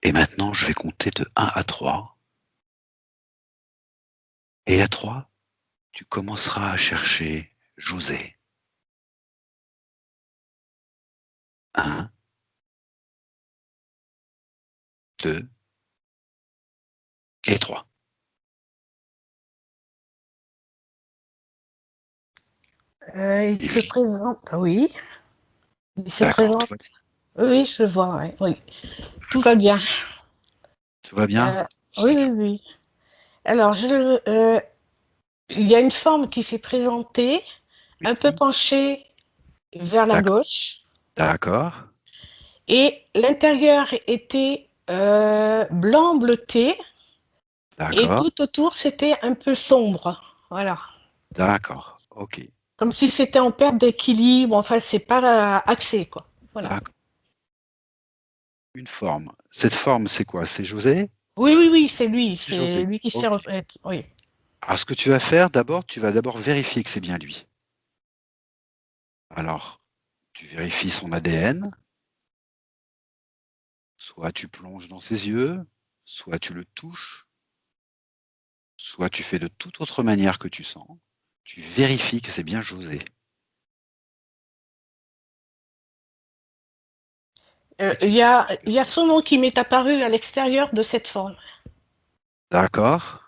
Et maintenant, je vais compter de 1 à 3. Et à 3, tu commenceras à chercher José. 1, 2 et 3. Il se Evelyne, présente, oui. Il se d'accord, présente. Oui, je vois, ouais, oui. Tout va bien. tout va bien? Euh, oui, oui, oui. Alors, il y a une forme qui s'est présentée, un peu Oui, penchée vers la d'accord, gauche, d'accord, et l'intérieur était blanc bleuté, et d'accord, tout autour, c'était un peu sombre. Voilà. d'accord, ok, Comme si c'était en perte d'équilibre. Enfin, c'est pas axé, quoi. Voilà. d'accord. Une forme. Cette forme, c'est quoi? C'est José? Oui, oui, oui, c'est lui. C'est C'est José. lui qui Ok. sert. Oui. Alors, ce que tu vas faire d'abord, tu vas d'abord vérifier que c'est bien lui. Alors, tu vérifies son ADN, soit tu plonges dans ses yeux, soit tu le touches, soit tu fais de toute autre manière que tu sens. Tu vérifies que c'est bien José. Et tu Il me y dis ce que a, tu il y a perçois. son nom qui m'est apparu à l'extérieur de cette forme. D'accord.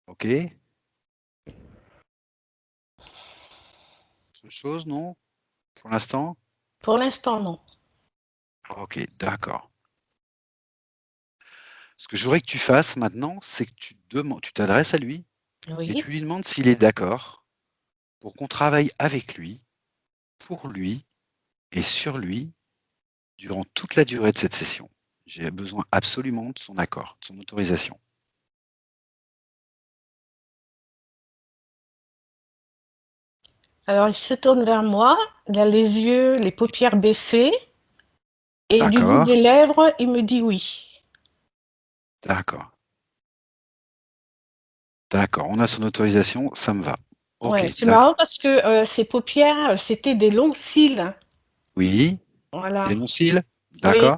Ok. Autre chose, non? Pour l'instant? Pour l'instant, non. Ok, d'accord. Ce que je voudrais que tu fasses maintenant, c'est que tu t'adresses à lui et Oui. tu lui demandes s'il est d'accord pour qu'on travaille avec lui, pour lui et sur lui durant toute la durée de cette session. J'ai besoin absolument de son accord, de son autorisation. Alors, il se tourne vers moi. Il a les yeux, les paupières baissées. Et du bout D'accord, des lèvres, il me dit oui. d'accord, d'accord. On a son autorisation, ça me va. Ok, Ouais, c'est marrant d'accord. parce que ses paupières, c'était des longs cils. Oui, des Voilà. longs-cils? Oui, D'accord,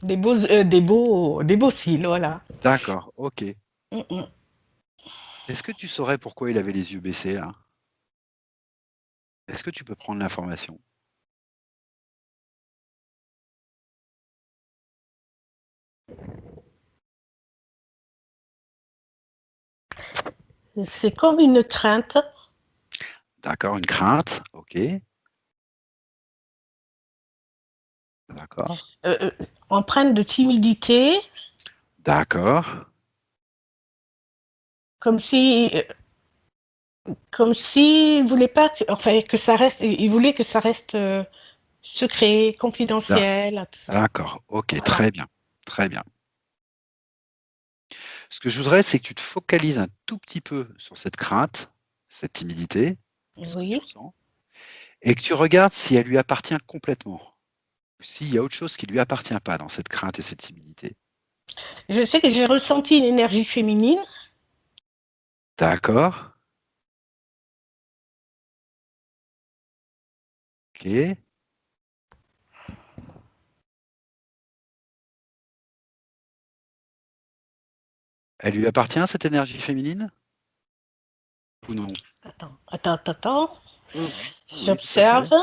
des beaux cils, voilà. d'accord, ok. Mm, mm. Est-ce que tu saurais pourquoi il avait les yeux baissés là? Est-ce que tu peux prendre l'information? C'est comme une crainte, D'accord, une crainte, ok, d'accord, euh, euh, empreinte de timidité, d'accord, comme si, comme s'il voulait pas, enfin que ça reste, il voulait que ça reste secret, d'a- confidentiel, tout ça. d'accord, ok, Voilà. très bien, très bien. Ce que je voudrais, c'est que tu te focalises un tout petit peu sur cette crainte, cette timidité, ce que tu Oui. ressens, et que tu regardes si elle lui appartient complètement, ou s'il y a autre chose qui ne lui appartient pas dans cette crainte et cette timidité. Je sais que j'ai ressenti une énergie féminine. D'accord, ok. Elle lui appartient, cette énergie féminine? Ou non? Attends. Oui, oui, oui, oui, tout à J'observe. fait.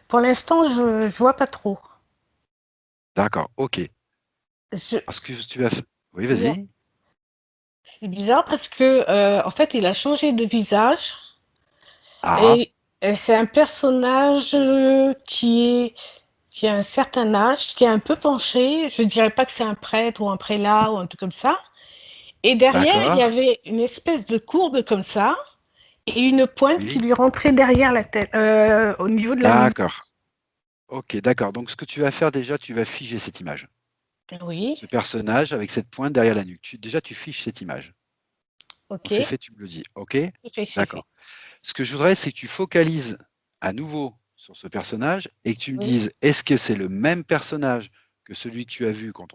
Pour l'instant, je vois pas trop. D'accord, ok. Je, Parce que tu vas... Oui, ouais. vas-y. C'est bizarre parce que en fait, il a changé de visage Ah, et c'est un personnage qui a un certain âge, qui est un peu penché. Je dirais pas que c'est un prêtre ou un prélat ou un truc comme ça. Et derrière, il y d'accord. avait une espèce de courbe comme ça et une pointe qui Oui, lui rentrait derrière la tête, au niveau de la nuque. d'accord. Ok, d'accord. Donc, ce que tu vas faire déjà, tu vas figer cette image. Oui, Ce personnage avec cette pointe derrière la nuque. Déjà, tu fiches cette image. Quand ok, c'est fait, tu me le dis. Ok? c'est fait. D'accord. Ce que je voudrais, c'est que tu focalises à nouveau sur ce personnage et que tu me Oui. dises, est-ce que c'est le même personnage que celui que tu as vu quand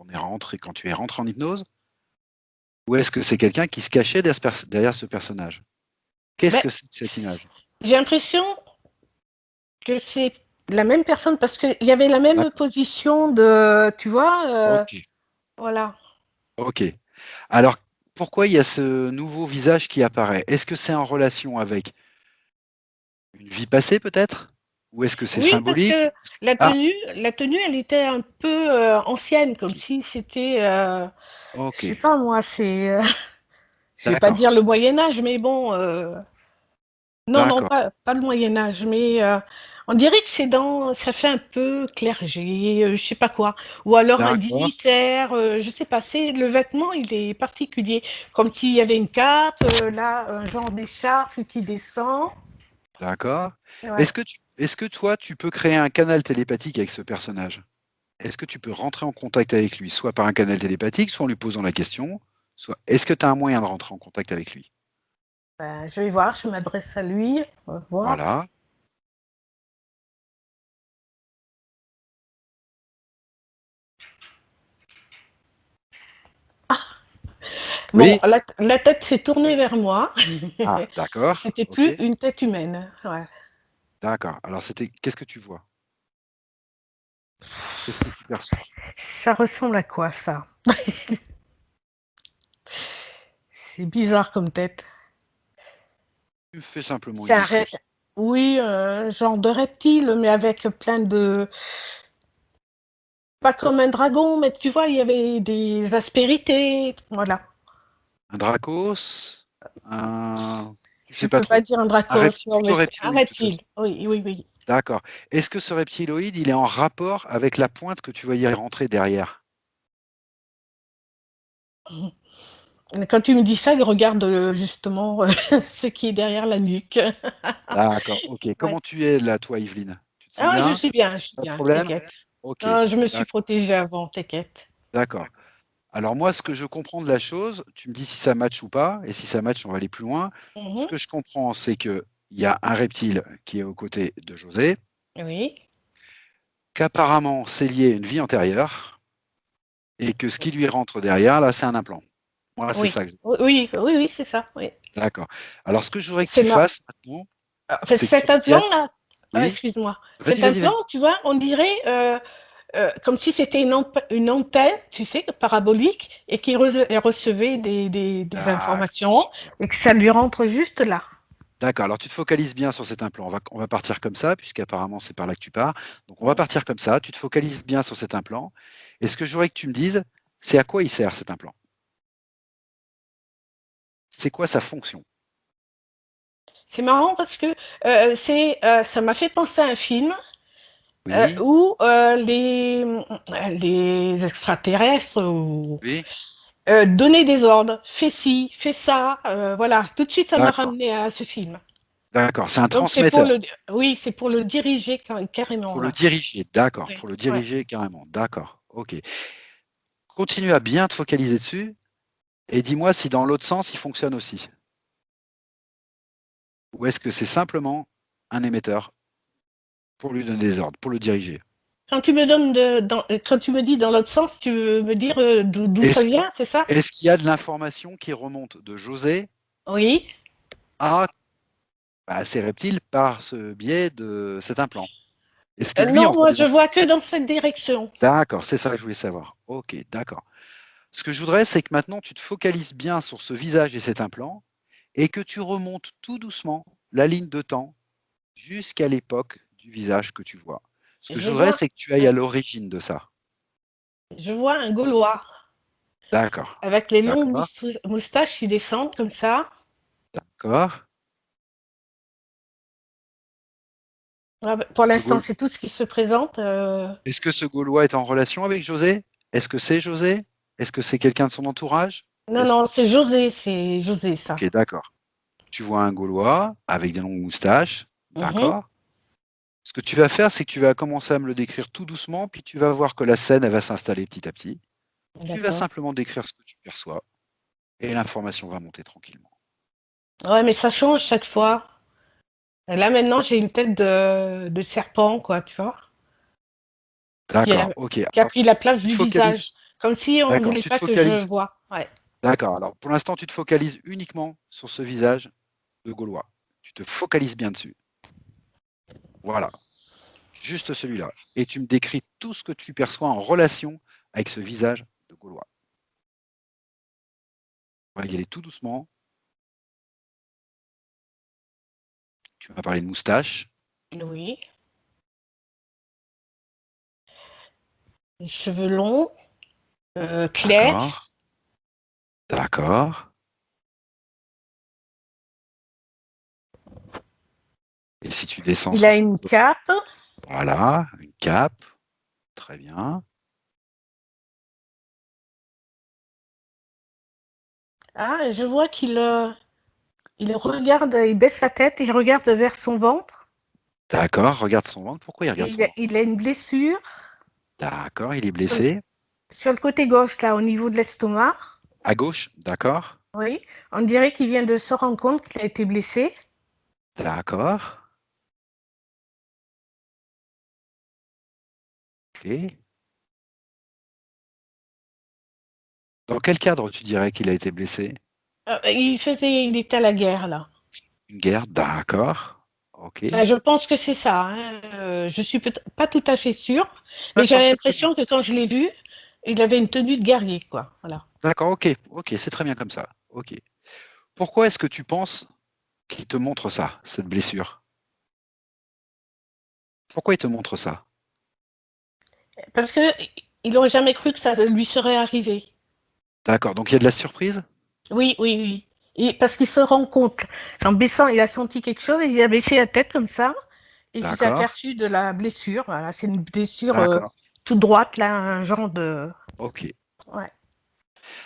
tu es rentré en hypnose? Ou est-ce que c'est quelqu'un qui se cachait derrière ce personnage? Qu'est-ce Mais que c'est que cette image? j'ai l'impression que c'est la même personne parce qu'il y avait la même D'accord. position de, tu vois, Ok. voilà. Ok. Alors, pourquoi il y a ce nouveau visage qui apparaît? Est-ce que c'est en relation avec une vie passée peut-être? Ou est-ce que c'est Oui, parce symbolique? que Ah, la tenue, elle était un peu ancienne, comme ok. si c'était, je Ok. sais pas moi, c'est, je vais pas D'accord. dire le Moyen Âge, mais bon, non, non, D'accord. pas le Moyen Âge, mais on dirait que ça fait un peu clergé, je sais pas quoi, ou alors un D'accord. dignitaire, je sais pas. Le vêtement, il est particulier, comme s'il y avait une cape, là, un genre d'écharpe qui descend. D'accord. Ouais. Est-ce que toi, tu peux créer un canal télépathique avec ce personnage? Est-ce que tu peux rentrer en contact avec lui, soit par un canal télépathique, soit en lui posant la question, soit est-ce que tu as un moyen de rentrer en contact avec lui? Ben, je vais voir, je m'adresse à lui, on va voir. Voilà. Bon, Oui. la tête s'est tournée vers moi. Ah, d'accord. C'était Ok. plus une tête humaine. Ouais. D'accord. Alors, qu'est-ce que tu vois? Qu'est-ce que tu perçois? Ça ressemble à quoi ça? C'est bizarre comme tête. Tu me fais simplement C'est une un ré- description. Oui, genre de reptile, mais avec plein de. Pas comme un dragon, mais tu vois, il y avait des aspérités. Voilà. Un dracos? Un... Tu Je sais pas peux pas trop. dire un Un dracos, reptile, non, plutôt mais un reptiloïde, de toute reptile. façon. Oui, oui, oui. D'accord. Est-ce que ce reptiloïde, il est en rapport avec la pointe que tu vas y rentrer derrière? Quand tu me dis ça, il regarde justement ce qui est derrière la nuque. D'accord. Ok. Ouais. Comment tu es là, toi, Yveline? Tu te sens Ah, bien? je suis Pas de bien, problème? t'inquiète. Ok. Non, je me suis D'accord. protégée avant, t'inquiète. D'accord. Alors moi, ce que je comprends de la chose, tu me dis si ça match ou pas, et si ça match, on va aller plus loin. Ce Mhm. que je comprends, c'est qu'il y a un reptile qui est aux côtés de José, Oui. qu'apparemment c'est lié à une vie antérieure, et que ce qui lui rentre derrière, là, c'est un implant. Moi, c'est Oui. ça que je... Oui, oui, oui, oui, c'est ça. Oui. D'accord. Alors, ce que je voudrais que C'est tu ma... fasses maintenant, En fait, c'est que tu cet reviennes... implant-là, Oui? excuse-moi, Vas-y, cet vas-y, implant, vas-y. tu vois, on dirait comme si c'était une antenne, tu sais, parabolique, et qui recevait des D'accord, informations, super. et que ça lui rentre juste là. D'accord, alors tu te focalises bien sur cet implant. On va partir comme ça, puisqu'apparemment c'est par là que tu pars. Donc on va partir comme ça, tu te focalises bien sur cet implant. Et ce que je voudrais que tu me dises, c'est à quoi il sert cet implant? C'est quoi sa fonction? C'est marrant parce que ça m'a fait penser à un film Oui, où les extraterrestres oui, donnaient des ordres, fais ci, fais ça, voilà. Tout de suite, ça m'a d'accord, ramené à ce film. d'accord. C'est un Donc transmetteur. oui, c'est pour le diriger carrément Pour le là. diriger, d'accord, Ouais, pour le ouais. diriger carrément, d'accord, ok. Continue à bien te focaliser dessus et dis-moi si dans l'autre sens il fonctionne aussi. Ou est-ce que c'est simplement un émetteur pour lui donner des ordres, pour le diriger? Quand tu me dis dans l'autre sens, tu veux me dire d'où ça Est-ce vient, c'est ça? est-ce qu'il y a de l'information qui remonte de José Oui. à, à ces reptiles par ce biais de cet implant? Est-ce que lui Non, envoie moi, des je vois que informations? dans cette direction. D'accord, c'est ça que je voulais savoir. Ok, d'accord. Ce que je voudrais, c'est que maintenant tu te focalises bien sur ce visage et cet implant et que tu remontes tout doucement la ligne de temps jusqu'à l'époque du visage que tu vois. Ce que je Je voudrais, vois, c'est que tu ailles à l'origine de ça. je vois un Gaulois D'accord, avec les longues d'accord, moustaches qui descendent comme ça. d'accord. Ouais, bah, pour Ce l'instant, Gaul- c'est tout ce qui se présente. Est-ce que ce Gaulois est en relation avec José? Est-ce que c'est José? Est-ce que c'est quelqu'un de son entourage? Non, Est-ce que... non, c'est José, ça. Ok, d'accord. Tu vois un Gaulois avec des longues moustaches, Mhm. d'accord. Ce que tu vas faire, c'est que tu vas commencer à me le décrire tout doucement, puis tu vas voir que la scène, elle va s'installer petit à petit. Tu vas D'accord. simplement décrire ce que tu perçois, et l'information va monter tranquillement. Ouais, mais ça change chaque fois. Et là, maintenant, j'ai une tête de serpent, quoi, tu vois. D'accord, ok. Qui a Alors, pris la place tu te du focalises. visage. Comme si on ne D'accord, voulait tu te pas que je focalises. vois. Ouais. D'accord. Alors, pour l'instant, tu te focalises uniquement sur ce visage de Gaulois. Tu te focalises bien dessus. Voilà. Juste celui-là. Et tu me décris tout ce que tu perçois en relation avec ce visage de Gaulois. On va y aller tout doucement. Tu m'as parlé de moustache. Oui. Les cheveux longs, clairs. D'accord. D'accord. Et si tu descends Il sur a son une dos, cape. voilà, une cape. Très bien. Ah, je vois il regarde, il baisse la tête, il regarde vers son ventre. D'accord. Regarde son ventre. Pourquoi il Et regarde son ventre? il a une blessure D'accord. Il est sur, blessé. sur le côté gauche, là, au niveau de l'estomac. À gauche. D'accord. Oui. On dirait qu'il vient de se rendre compte qu'il a été blessé. D'accord. Ok. Dans quel cadre tu dirais qu'il a été blessé? Il était à la guerre, là. Une guerre. D'accord. Ok. Enfin, je pense que c'est ça, hein. Je suis pas tout à fait sûre, mais D'accord, j'avais c'est très bien. l'impression que quand je l'ai vu, il avait une tenue de guerrier, quoi. Voilà. D'accord, ok. Ok, c'est très bien comme ça. Ok. Pourquoi est-ce que tu penses qu'il te montre ça, cette blessure? Pourquoi il te montre ça? Parce que il n'aurait jamais cru que ça lui serait arrivé. D'accord, donc il y a de la surprise? Oui, oui, oui. Et parce qu'il se rend compte, en baissant, il a senti quelque chose, il a baissé la tête comme ça, et il s'est D'accord, aperçu de la blessure. Voilà, c'est une blessure d'accord, toute droite, là, un genre de. ok. Ouais.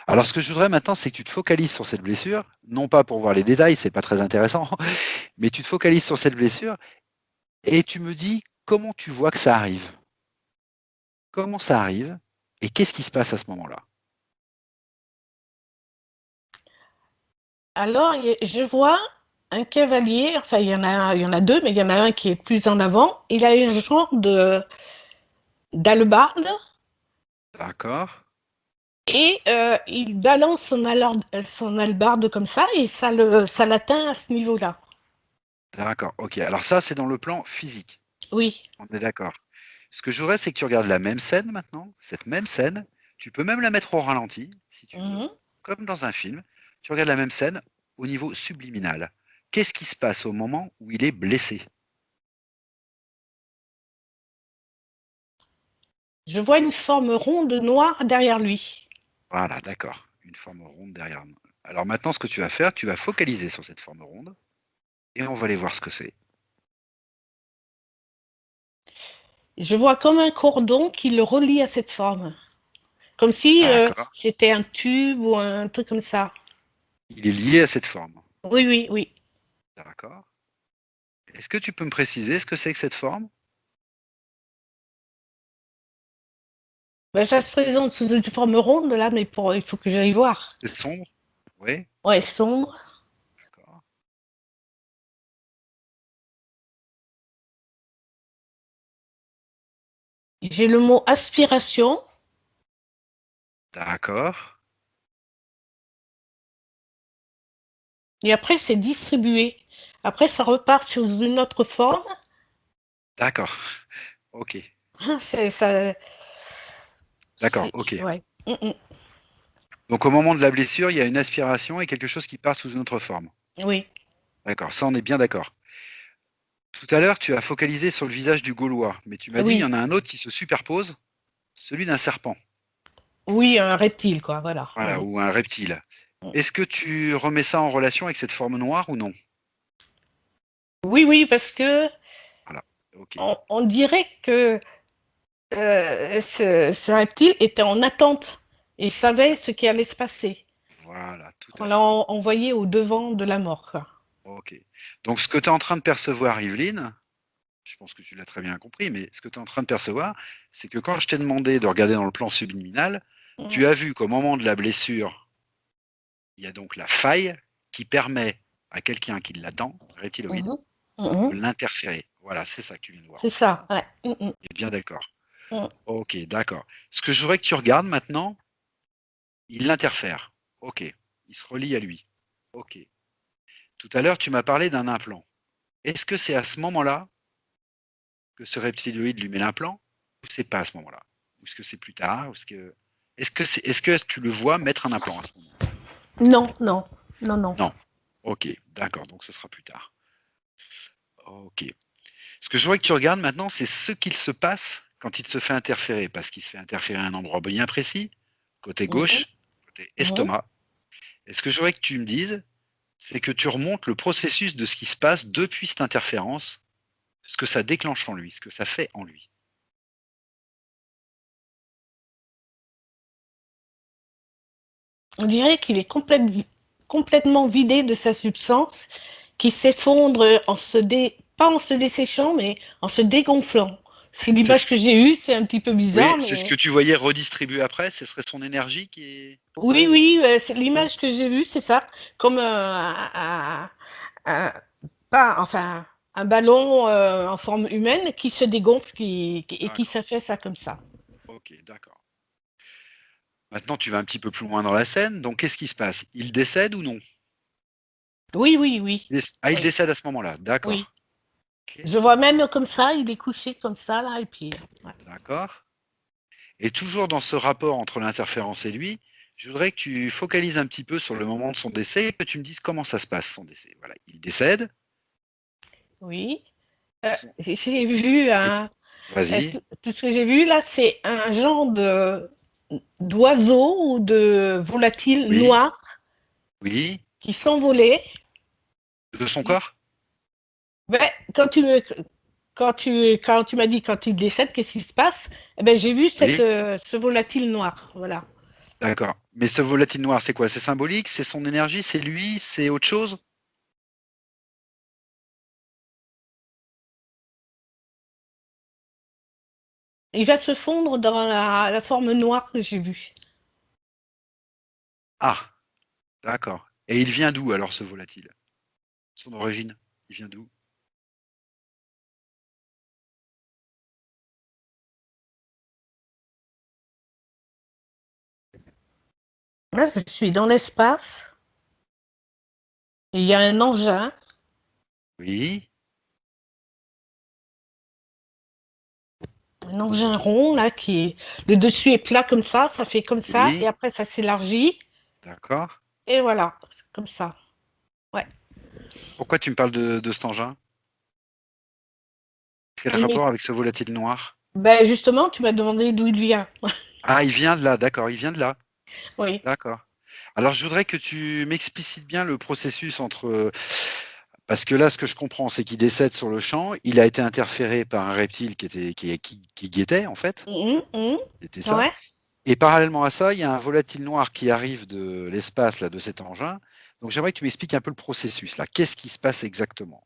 Alors ce que je voudrais maintenant, c'est que tu te focalises sur cette blessure, non pas pour voir les détails, c'est pas très intéressant, mais tu te focalises sur cette blessure et tu me dis comment tu vois que ça arrive. Comment ça arrive et qu'est-ce qui se passe à ce moment-là? Alors, je vois un cavalier, enfin, il y en a deux, mais il y en a un qui est plus en avant. Il a un genre d'hallebarde D'accord, et il balance son hallebarde comme ça et ça l'atteint à ce niveau-là. d'accord, ok. Alors ça, c'est dans le plan physique. Oui. On est d'accord. Ce que je voudrais, c'est que tu regardes la même scène maintenant, cette même scène. Tu peux même la mettre au ralenti, si tu veux, Mhm. comme dans un film. Tu regardes la même scène au niveau subliminal. Qu'est-ce qui se passe au moment où il est blessé? Je vois une forme ronde noire derrière lui. Voilà, d'accord. Une forme ronde derrière nous. Alors maintenant, ce que tu vas faire, tu vas focaliser sur cette forme ronde et on va aller voir ce que c'est. Je vois comme un cordon qui le relie à cette forme. Comme si D'accord. c'était un tube ou un truc comme ça. Il est lié à cette forme. Oui, oui, oui. D'accord. Est-ce que tu peux me préciser ce que c'est que cette forme? Ben, ça se présente sous une forme ronde là, mais il faut que j'aille voir. C'est sombre? Oui. Ouais, sombre. D'accord. J'ai le mot aspiration. D'accord. Et après, c'est distribué. Après, ça repart sur une autre forme. D'accord. Ok. C'est ça. D'accord. Ok. Ouais. Mm. Donc au moment de la blessure, il y a une aspiration et quelque chose qui part sous une autre forme. Oui. D'accord, ça on est bien d'accord. Tout à l'heure, tu as focalisé sur le visage du Gaulois, mais tu m'as dit il y Oui. en a un autre qui se superpose, celui d'un serpent, Oui, un reptile, quoi. Voilà. voilà, Mm. ou un reptile. Est-ce que tu remets ça en relation avec cette forme noire ou non? Oui, oui, parce que Voilà, ok, on dirait que ce reptile était en attente et savait ce qui allait se passer. voilà, tout On à l'a fait. envoyé au devant de la mort, quoi. Ok. Donc ce que tu es en train de percevoir, Yveline, je pense que tu l'as très bien compris, mais ce que tu es en train de percevoir, c'est que quand je t'ai demandé de regarder dans le plan subliminal, Mm. tu as vu qu'au moment de la blessure, il y a donc la faille qui permet à quelqu'un qui l'attend, reptiloïde, Mhm. Mhm. de l'interférer. Voilà, c'est ça que tu viens de voir C'est en fait. ça. Hein. Ouais. Mm, mm. On est bien d'accord. Mm. Ok, d'accord. Ce que je voudrais que tu regardes maintenant, il l'interfère. Ok. Il se relie à lui. Ok. Tout à l'heure, tu m'as parlé d'un implant. Est-ce que c'est à ce moment-là que ce reptiloïde lui met l'implant ou c'est pas à ce moment-là? Ou est-ce que c'est plus tard? Est-ce que tu le vois mettre un implant à ce moment? Non, non, non, non. Non. Ok, d'accord, donc ce sera plus tard. Ok. Ce que je vois que tu regardes maintenant, c'est ce qu'il se passe quand il se fait interférer, parce qu'il se fait interférer à un endroit bien précis, côté Mhm, gauche, côté mhm. estomac. Et ce que je voudrais que tu me dises, c'est que tu remontes le processus de ce qui se passe depuis cette interférence, ce que ça déclenche en lui, ce que ça fait en lui. On dirait qu'il est complètement vidé de sa substance, qui s'effondre pas en se desséchant, mais en se dégonflant. C'est C'est l'image ce que j'ai eue, c'est un petit peu Oui, bizarre, c'est ce mais que tu voyais redistribuer après, ce serait son énergie qui est. oui, oui, c'est Ouais. l'image que j'ai vue, c'est ça, comme un- pas, enfin, un ballon en forme humaine qui se dégonfle et qui D'accord. se fait ça comme ça. Ok, d'accord. Maintenant, tu vas un petit peu plus loin dans la scène. Donc, qu'est-ce qui se passe? Il décède ou non? Oui, oui, oui, Ah, il oui, décède à ce moment-là. oui. D'accord. Ok, Je vois même comme ça, il est couché comme ça, là, et puis, ouais. d'accord. Et toujours dans ce rapport entre l'interférence et lui, je voudrais que tu focalises un petit peu sur le moment de son décès et que tu me dises comment ça se passe, son décès. Voilà, il décède. Oui. Son- J'ai vu et- Vas-y. tout ce que j'ai vu là, c'est un genre de d'oiseau ou de volatile Oui. noir Oui. qui s'envolait. De son corps? Ben, quand tu m'as dit quand il décède, qu'est-ce qui se passe? Eh ben, j'ai vu Oui. ce volatile noir. Voilà. D'accord. Mais ce volatile noir, c'est quoi? C'est symbolique? C'est son énergie? C'est lui? C'est autre chose? Il va se fondre dans la forme noire que j'ai vue. Ah, d'accord. Et il vient d'où alors ce volatile? Son origine? Il vient d'où? Là, je suis dans l'espace et il y a Oui. un engin rond là le dessus est plat comme ça fait comme ça et Oui. après ça s'élargit D'accord. et voilà, comme ça. Ouais. Pourquoi tu me parles de cet engin? Quel Mais rapport avec ce volatile noir? ben justement, tu m'as demandé d'où il vient. Ah, il vient de là, d'accord, il vient de là. Oui. D'accord. Alors, je voudrais que tu m'explicites bien le processus entre. Parce que là, ce que je comprends, c'est qu'il décède sur le champ. Il a été interféré par un reptile qui guettait, en fait. Mhm, mhm. C'était ça. Ouais. Et parallèlement à ça, il y a un volatile noir qui arrive de l'espace, là, de cet engin. Donc, j'aimerais que tu m'expliques un peu le processus, là. Qu'est-ce qui se passe exactement?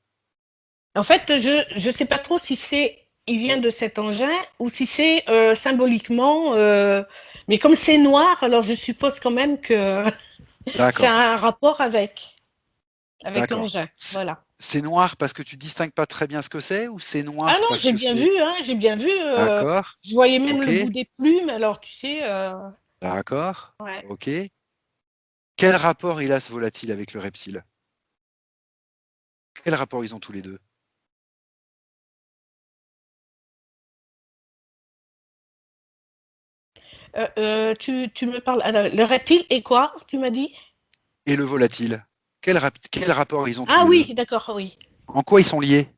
En fait, je sais pas trop si c'est il vient de cet engin ou si c'est symboliquement mais comme c'est noir, alors je suppose quand même que c'est D'accord, un rapport avec d'accord. l'engin. Voilà. C'est noir parce que tu distingues pas très bien ce que c'est ou c'est Ah noir non, parce j'ai que bien c'est. vu, hein, j'ai bien vu. D'accord, Je voyais même ok, le bout des plumes, alors tu sais. d'accord, Ouais. ok. Quel rapport il a ce volatile avec le reptile? Quel rapport ils ont tous les deux? Tu me parles. Alors, le reptile et quoi, tu m'as dit? Et le volatile? Quel rapport ils ont tous Ah les deux? oui, d'accord, oui. En quoi ils sont liés?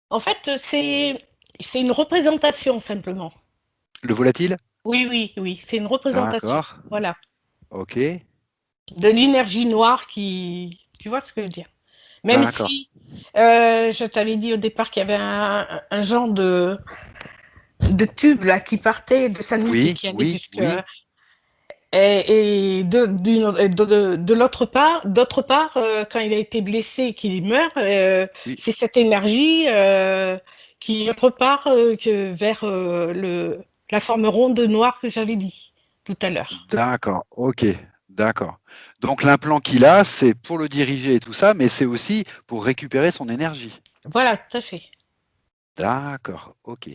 En fait, c'est une représentation simplement. Le volatile? Oui, oui, oui, c'est une représentation. D'accord, Voilà. ok, De l'énergie noire tu vois ce que je veux dire. Même d'accord. si je t'avais dit au départ qu'il y avait un genre de tube là qui partait de sa nuque et Oui, qui allait oui, jusque oui, et de l'autre part, d'autre part, quand il a été blessé et qu'il meurt, oui. c'est cette énergie qui repart vers la forme ronde noire que j'avais dit tout à l'heure. D'accord, ok. D'accord. Donc l'implant qu'il a, c'est pour le diriger et tout ça, mais c'est aussi pour récupérer son énergie. Voilà, tout à fait. D'accord, ok.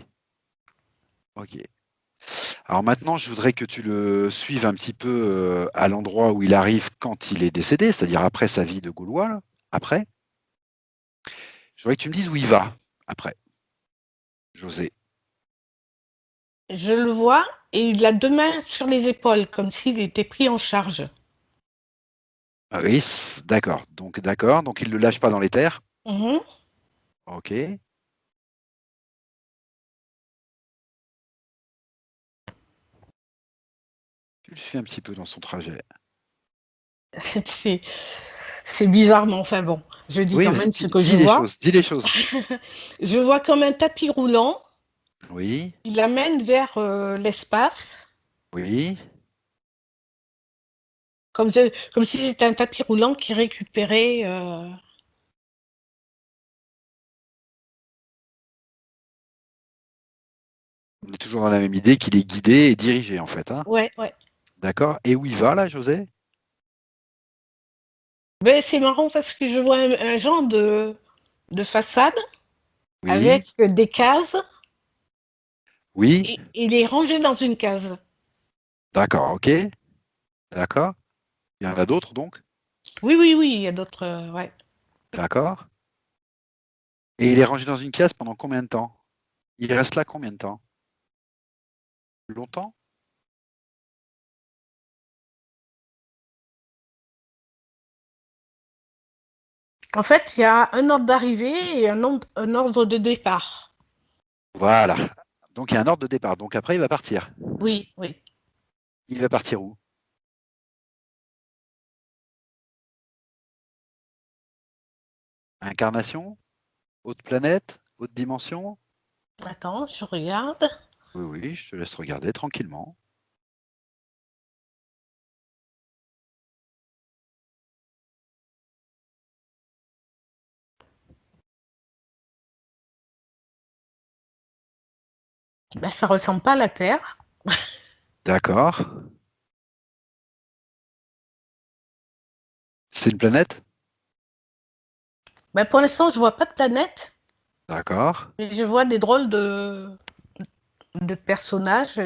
Ok. Alors maintenant, je voudrais que tu le suives un petit peu à l'endroit où il arrive quand il est décédé, c'est-à-dire après sa vie de Gaulois, là, après. Je voudrais que tu me dises où il va, après, José. Je le vois et il a deux mains sur les épaules, comme s'il était pris en charge. Ah oui, d'accord. Donc il ne le lâche pas dans les terres. Mhm. Ok. Tu le suis un petit peu dans son trajet. C'est c'est bizarre, mais enfin bon, je dis Oui, quand vas-y, même ce que je dis les vois. choses, dis les choses. Je vois comme un tapis roulant. Oui, Il l'amène vers l'espace, oui. comme si c'était un tapis roulant qui récupérait. On est toujours dans la même idée qu'il est guidé et dirigé, en fait. Hein. Ouais, ouais. D'accord. Et où il va, là, José? Ben, c'est marrant parce que je vois un genre de façade Oui, avec des cases oui. et il est rangé dans une case. D'accord, ok. D'accord. Il y en a d'autres, donc? Oui, oui, oui, il y a d'autres. Ouais. D'accord. Et il est rangé dans une case pendant combien de temps? Il reste là combien de temps? Longtemps? En fait, il y a un ordre d'arrivée et un ordre de départ. Voilà. Donc il y a un ordre de départ. Donc après, il va partir. Oui, oui. Il va partir où? Incarnation? Autre planète? Autre dimension? Attends, je regarde. Oui, oui, je te laisse regarder tranquillement. Ben, ça ressemble pas à la Terre. D'accord. C'est une planète? Ben, pour l'instant, je vois pas de planète, D'accord. mais je vois des drôles de personnages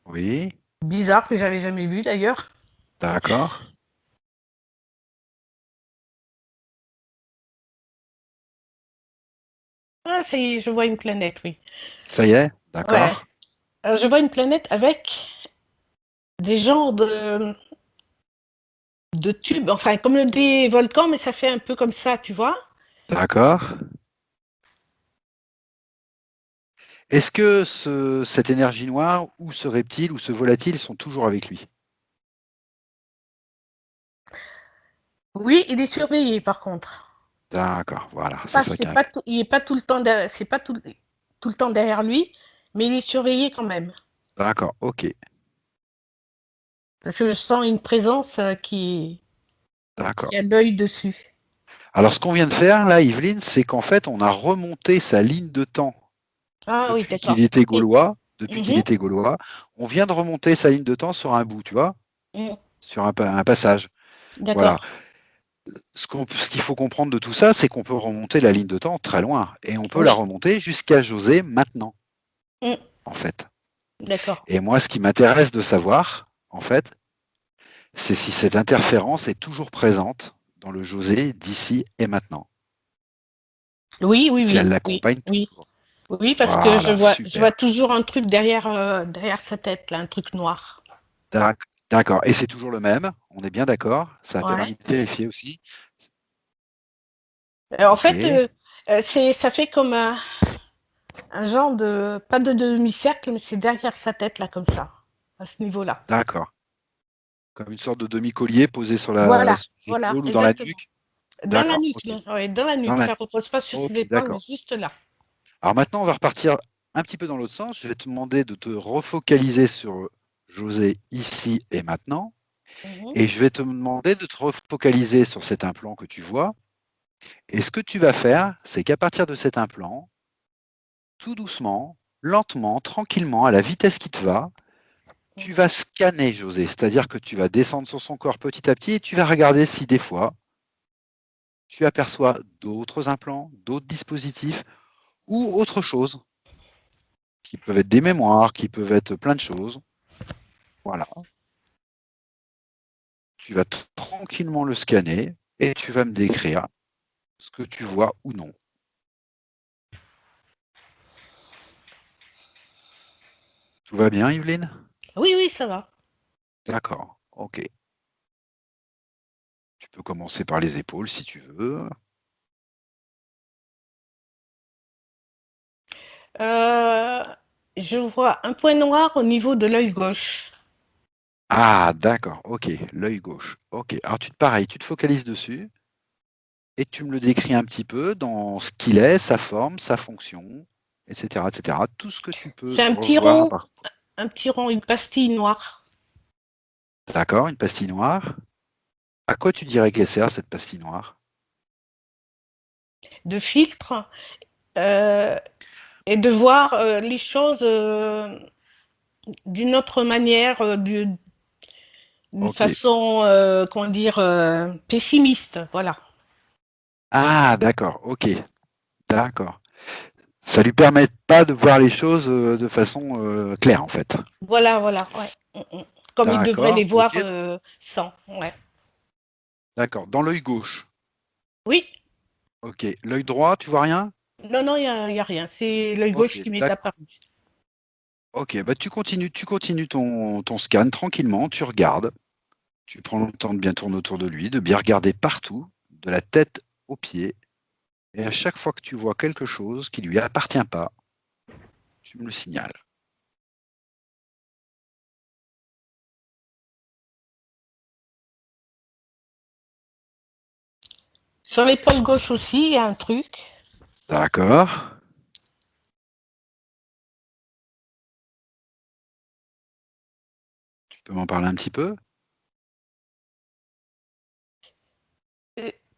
Oui. bizarres que j'avais jamais vus d'ailleurs. D'accord. Ah, ça y est, je vois une planète, oui. Ça y est? Ouais. D'accord. Je vois une planète avec des genres de tubes, enfin comme des volcans, mais ça fait un peu comme ça, tu vois. D'accord. Est-ce que cette énergie noire ou ce reptile ou ce volatile sont toujours avec lui? Oui, il est surveillé par contre. D'accord, voilà, c'est ça qui est Il est pas tout le temps derrière, c'est pas tout le temps derrière lui, mais il est surveillé quand même. d'accord, ok, Parce que je sens une présence qui d'accord. a l'œil dessus. Alors ce qu'on vient de faire là, Yveline, c'est qu'en fait, on a remonté sa ligne de temps Ah oui, depuis qu'il d'accord. était Et, gaulois, depuis qu'il mhm, était gaulois. On vient de remonter sa ligne de temps sur un bout, tu vois, mhm, sur un passage. Voilà. d'accord. Ce qu'il faut comprendre de tout ça, c'est qu'on peut remonter la ligne de temps très loin. Et on peut la Oui, remonter jusqu'à José maintenant, mhm, en fait. d'accord. Et moi, ce qui m'intéresse de savoir, en fait, c'est si cette interférence est toujours présente dans le José d'ici et maintenant. Oui, oui, Si elle oui, oui, l'accompagne oui. toujours. Oui, parce que Voilà, je vois super. toujours un truc derrière sa tête, là, un truc noir. D'accord. Et c'est toujours le même, on est bien d'accord. Ça a Ouais. permis de vérifier aussi. En Ok, fait, ça fait comme un genre de, pas de demi-cercle, mais c'est derrière sa tête, là, comme ça, à ce niveau-là. d'accord. Comme une sorte de demi-collier posé Voilà, sur voilà, l'épaule ou dans la exactement. nuque. Dans la D'accord, nuque, ok. ouais, dans la Dans nuque. la Ça nuque. repose pas sur ses Ok, épaules, mais d'accord. juste là. Alors maintenant, on va repartir un petit peu dans l'autre sens. Je vais te demander de te refocaliser sur José ici et maintenant. Mhm. Et je vais te demander de te refocaliser sur cet implant que tu vois. Et ce que tu vas faire, c'est qu'à partir de cet implant, tout doucement, lentement, tranquillement, à la vitesse qui te va, Tu vas scanner, José, c'est-à-dire que tu vas descendre sur son corps petit à petit et tu vas regarder si des fois, tu aperçois d'autres implants, d'autres dispositifs ou autre chose, qui peuvent être des mémoires, qui peuvent être plein de choses. Voilà. Tu vas tranquillement le scanner et tu vas me décrire ce que tu vois ou non. Tout va bien, Yveline? Oui, oui, ça va. D'accord, ok. Tu peux commencer par les épaules si tu veux. Je vois un point noir au niveau de l'œil gauche. Ah, d'accord, ok. L'œil gauche. Ok. Alors, pareil, tu te focalises dessus et tu me le décris un petit peu dans ce qu'il est, sa forme, sa fonction, etc., etc. Tout ce que tu peux C'est revoir. un petit rond, une pastille noire D'accord, une pastille noire. À quoi tu dirais qu'elle sert, cette pastille noire? de filtre et de voir les choses d'une autre manière, d'une Ok. façon, comment dire, pessimiste. Voilà. Ah, d'accord, ok. D'accord. Ça lui permet pas de voir les choses de façon claire, en fait. Voilà, voilà, ouais. Comme il devrait les D'accord, voir ok. sans. Ouais. D'accord. Dans l'œil gauche. Oui, Ok. L'œil droit, tu vois rien? non, non, y a rien. C'est l'œil Ok, gauche qui m'est d'accord. apparu. Ok, bah tu continues ton scan tranquillement, tu regardes, tu prends le temps de bien tourner autour de lui, de bien regarder partout, de la tête aux pieds, et à chaque fois que tu vois quelque chose qui lui appartient pas, tu me le signales. Sur l'épaule gauche aussi, il y a un truc. D'accord. Tu peux m'en parler un petit peu?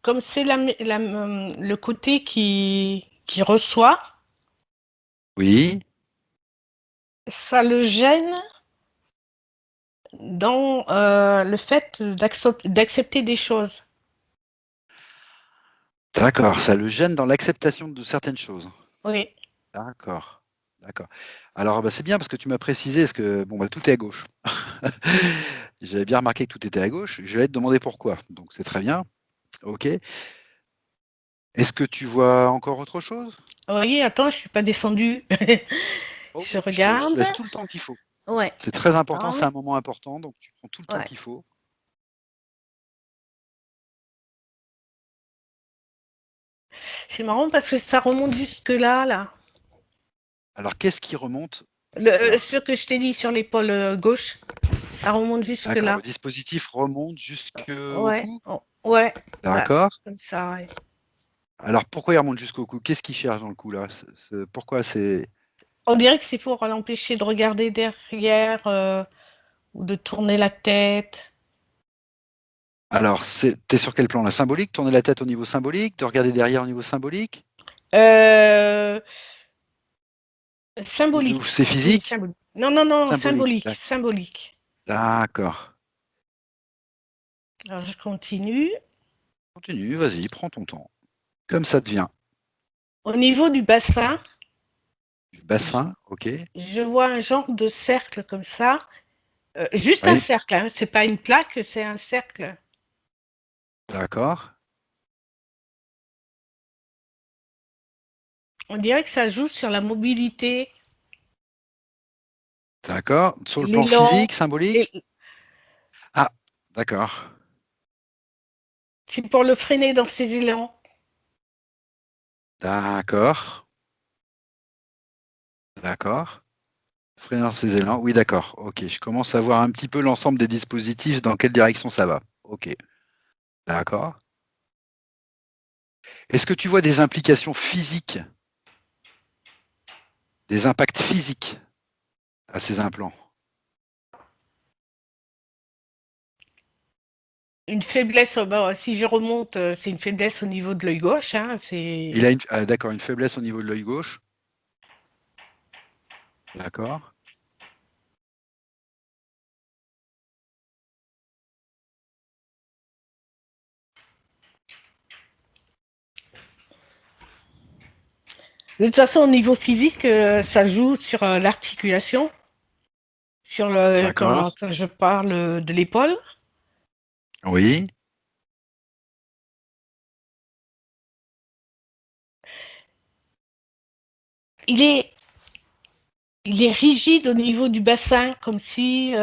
Comme c'est le côté qui reçoit, Oui. ça le gêne dans le fait d'accepter des choses. D'accord, ça le gêne dans l'acceptation de certaines choses. Oui. D'accord. D'accord. Alors, bah, c'est bien parce que tu m'as précisé, parce que bon, bah, tout est à gauche. J'avais bien remarqué que tout était à gauche. Je vais te demander pourquoi. Donc, c'est très bien. OK. Est-ce que tu vois encore autre chose? Oui, attends, je suis pas descendue. Oh Je oui, je te regarde. laisse tout le temps qu'il faut. Ouais. C'est très important, c'est Attends. un moment important, donc tu prends tout le temps Ouais. qu'il faut. C'est marrant parce que ça remonte jusque là, là. Alors, qu'est-ce qui remonte là? Ce que je t'ai dit sur l'épaule gauche, ça remonte jusque D'accord, là. le dispositif remonte jusqu'au Ouais. cou? Oh, ouais. Bah, D'accord. comme ça, ouais. Alors, pourquoi il remonte jusqu'au cou? Qu'est-ce qu'il cherche dans le cou là? Pourquoi c'est... On dirait que c'est pour l'empêcher de regarder derrière ou de tourner la tête. Alors, t'es sur quel plan là? Symbolique? Tourner la tête au niveau symbolique? De regarder derrière au niveau symbolique? Euh, Ou Symbolique. c'est Oui, physique? symbolique. Non, non, non, Symbolique. symbolique. Symbolique. D'accord. Alors, je continue. Continue, vas-y, prends ton temps. Comme ça devient. Au niveau du bassin, Du je, bassin, ok. je vois un genre de cercle comme ça. Juste un Oui, cercle, hein. C'est pas une plaque, c'est un cercle. d'accord. On dirait que ça joue sur la mobilité, D'accord. Sur le plan l'élan. physique, symbolique? Et Ah, d'accord. c'est pour le freiner dans ses élans. D'accord. D'accord. Freiner ses élans. Oui, d'accord. Ok, je commence à voir un petit peu l'ensemble des dispositifs, dans quelle direction ça va. Ok. D'accord. Est-ce que tu vois des implications physiques, des impacts physiques à ces implants? Une faiblesse, bah, si je remonte, c'est une faiblesse au niveau de l'œil gauche. Hein, Il c'est a d'accord, une faiblesse au niveau de l'œil gauche. D'accord. De toute façon, au niveau physique, ça joue sur l'articulation, D'accord. quand je parle de l'épaule. Oui. Il est, il est rigide au niveau du bassin, comme si,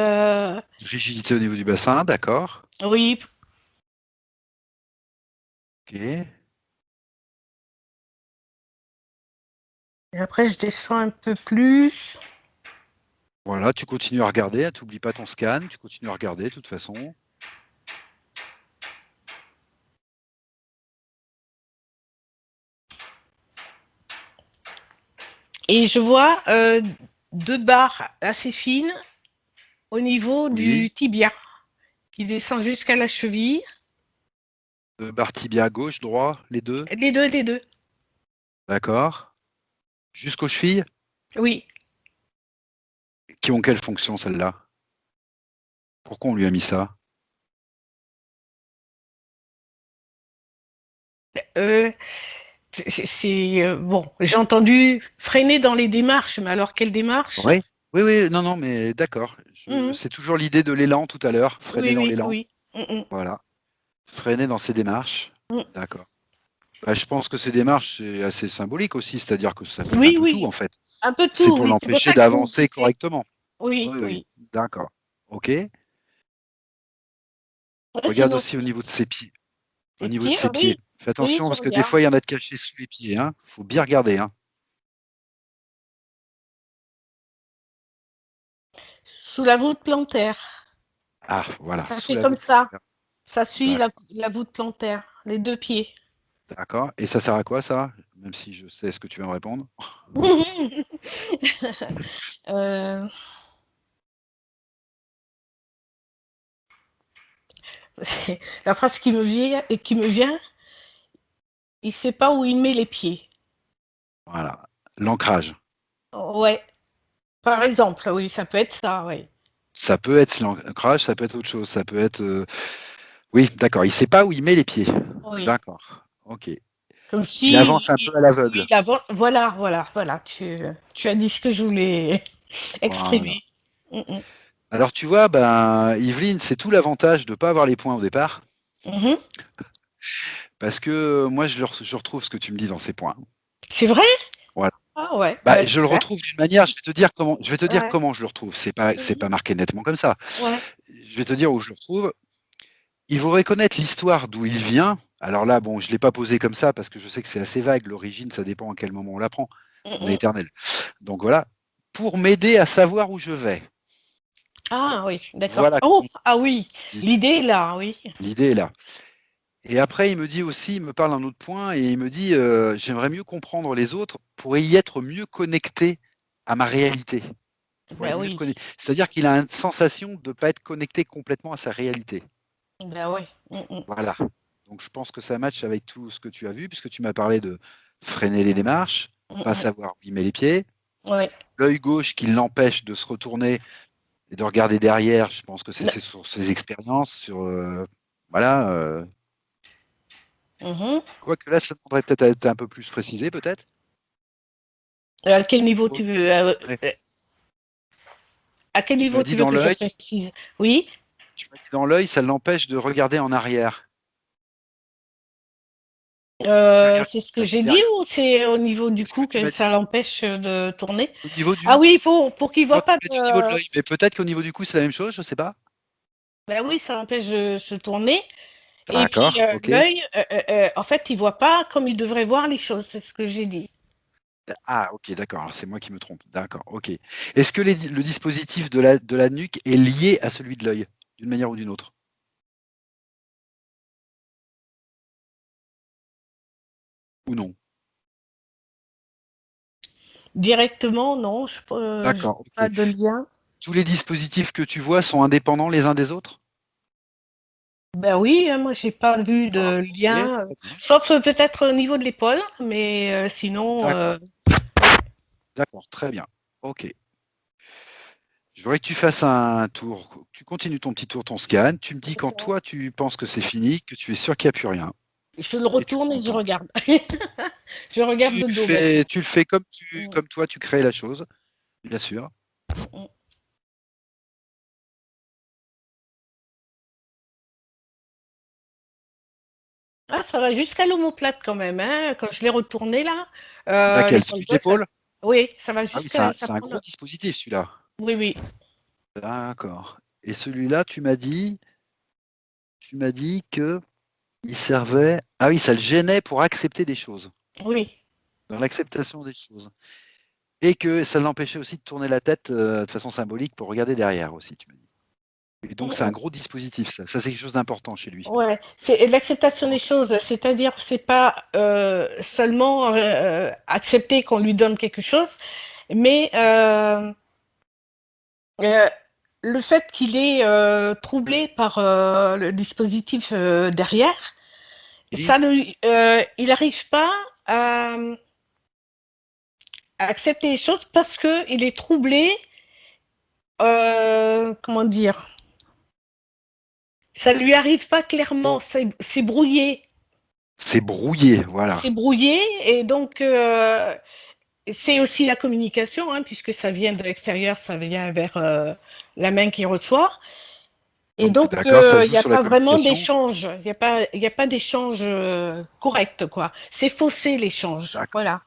Rigidité au niveau du bassin, d'accord. oui. Ok. Et après, je descends un peu plus. Voilà, tu continues à regarder, tu n'oublies pas ton scan, tu continues à regarder de toute façon. Et je vois deux barres assez fines au niveau Oui. du tibia, qui descend jusqu'à la cheville. Barre tibia gauche, droit, les deux. Les deux, les deux. D'accord. Jusqu'aux chevilles, Oui. qui ont quelle fonction celle-là? Pourquoi on lui a mis ça? Euh, bon, j'ai entendu freiner dans les démarches, mais alors quelle démarche? Oui, oui, oui, non, non, mais d'accord. Mhm. C'est toujours l'idée de l'élan tout à l'heure, freiner Oui, dans oui, l'élan. oui. Mhm, Voilà, freiner dans ses démarches. mhm. D'accord. Bah, je pense que ces démarches, c'est assez symbolique aussi, c'est-à-dire que ça peut être un Oui, peu tout oui, en fait. un peu C'est tout, pour oui. C'est pour l'empêcher ça que je vous d'avancer disais. correctement. Oui, Oui, oui, oui. d'accord. Ok. Ouais, c'est Regarde noté. aussi au niveau de ses pieds. Au Ses niveau de pieds, ses pieds. oui. Fais Oui, attention je parce que des regarde. fois, il y en a de cachés sous les pieds. Hein. Faut bien regarder. Hein. Sous la voûte plantaire. Ah, voilà, Ça sous fait la comme voûte ça. plantaire. Ça suit D'accord. la voûte plantaire, les deux pieds. D'accord. Et ça sert à quoi ça? Même si je sais ce que tu vas me répondre. Euh, la phrase qui me vient, il ne sait pas où il met les pieds. Voilà. L'ancrage. Ouais, par exemple, oui, ça peut être ça, oui. Ça peut être l'ancrage, ça peut être autre chose. Ça peut être. Oui, d'accord. Il ne sait pas où il met les pieds. Oui. D'accord. Ok. Comme Il si, avance un peu à oui, l'aveugle. voilà, voilà, voilà, tu as dit ce que je voulais Voilà. exprimer. Mm, Alors tu vois, ben, Yveline, c'est tout l'avantage de ne pas avoir les points au départ, mhm. parce que moi, je retrouve ce que tu me dis dans ces points. C'est vrai? Voilà. Ah ouais, Bah, je le super. retrouve d'une manière, je vais te dire Ouais, comment je le retrouve. C'est mhm, pas marqué nettement comme ça. ouais. Je vais te dire où je le retrouve. Il faudrait connaître l'histoire d'où il vient. Alors là, bon, je ne l'ai pas posé comme ça parce que je sais que c'est assez vague. L'origine, ça dépend à quel moment on l'apprend. On est Mhm. éternel. Donc voilà, pour m'aider à savoir où je vais. Ah oui, d'accord. Voilà Oh, comment ah je oui, dis. l'idée est là, oui. L'idée est là. Et après, il me dit aussi, il me parle d'un autre point et il me dit, j'aimerais mieux comprendre les autres pour y être mieux connecté à ma réalité. Pour Ben être oui, C'est-à-dire qu'il a une sensation de ne pas être connecté complètement à sa réalité. ben oui. Mhm, Voilà. Donc je pense que ça matche avec tout ce que tu as vu, puisque tu m'as parlé de freiner les démarches, pas mhm. savoir où il met les pieds, Ouais. l'œil gauche qui l'empêche de se retourner et de regarder derrière. Je pense que c'est sur ses expériences, sur voilà. Mhm. Quoique là, ça demanderait peut-être à être un peu plus précisé, peut-être. À quel niveau tu veux, Ouais. à quel Tu m'as niveau dit tu veux dans que je l'œil, précise? Oui. ça l'empêche de regarder en arrière. Derrière, C'est ce que j'ai dit derrière. ou c'est au niveau du Est-ce que cou tu que m'as ça dit l'empêche de tourner? au niveau Ah du. oui, pour qu'il Non, voit tu pas m'as dit au niveau de de. l'œil, mais peut-être qu'au niveau du cou, c'est la même chose, je sais pas. Ben oui, ça l'empêche de se tourner. Et puis D'accord, ok. l'œil, en fait, il voit pas comme il devrait voir les choses. C'est ce que j'ai dit. Ah, ok, d'accord. Alors c'est moi qui me trompe. D'accord, ok. Est-ce que le dispositif de la nuque est lié à celui de l'œil, d'une manière ou d'une autre? Ou non? Directement, non, je D'accord, n'ai ok. pas de lien. Tous les dispositifs que tu vois sont indépendants les uns des autres? Ben oui, moi j'ai pas vu Ah, de ok, lien, très bien. sauf peut-être au niveau de l'épaule, mais sinon, D'accord, d'accord, très bien. Ok. Je voudrais que tu fasses un tour. Tu continues ton petit tour, ton scan. Tu me dis quand toi tu penses que c'est fini, que tu es sûr qu'il n'y a plus rien. Je le et tu retourne et je entends. regarde. Je regarde de dos même. Tu le fais comme Mm. comme toi, tu crées la chose, bien sûr. Mm. Ah, ça va jusqu'à l'omoplate quand même, hein. Quand je l'ai retourné là, Laquelle? l'épaule Celui de gauche, l'épaule? oui, ça va Ah oui, jusqu'à, ça c'est un prend gros dispositif celui-là. oui, oui, D'accord. Et celui-là, tu m'as dit que il servait. Ah oui, ça le gênait pour accepter des choses, oui. dans l'acceptation des choses. Et que ça l'empêchait aussi de tourner la tête de façon symbolique pour regarder derrière aussi, tu m'as dit. Et donc Mm, c'est un mm. gros dispositif, ça. Ça, c'est quelque chose d'important chez lui. Ouais, c'est l'acceptation des Ok. choses, c'est-à-dire c'est pas seulement accepter qu'on lui donne quelque chose, mais euh, le fait qu'il est troublé par le dispositif derrière, Oui. il n'arrive pas à accepter les choses parce qu'il est troublé, comment dire, ça lui arrive pas clairement, c'est brouillé. C'est brouillé, voilà. C'est brouillé et donc c'est aussi la communication, hein, puisque ça vient de l'extérieur, ça vient vers la main qui reçoit. Et Donc, donc, d'accord, ça il n'y joue a sur la pas vraiment communication. d'échange. Il y a pas d'échange correct, quoi. C'est faussé l'échange. D'accord. Voilà.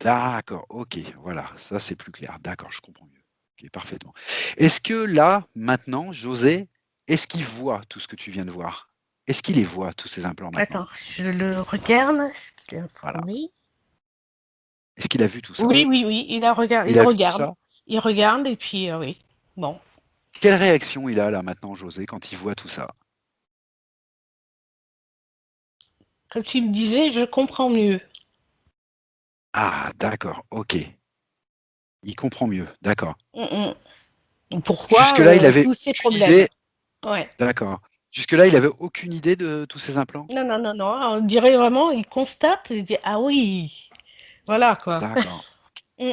D'accord, ok, voilà, ça c'est plus clair. D'accord, je comprends mieux. Ok, parfaitement. Est-ce que là, maintenant, José, est-ce qu'il voit tout ce que tu viens de voir? Est-ce qu'il les voit, tous ces implants maintenant? Attends, je le regarde. Est-ce qu'il est Voilà. informé? Est-ce qu'il a vu tout ça? Oui, oui, oui. Il a vu tout ça? Il regarde et puis oui. Bon. Quelle réaction il a là maintenant, José, quand il voit tout ça? Comme tu me disais, je comprends mieux. Ah, d'accord, ok. Il comprend mieux, d'accord. Mm, mm. Pourquoi Jusque-là, il avait tous ces aucune problèmes? idée. Ouais. D'accord. Jusque-là, il avait aucune idée de tous ces implants? Non, non, non, non. On dirait vraiment, il constate, il dit, ah oui, voilà quoi. D'accord. Mm,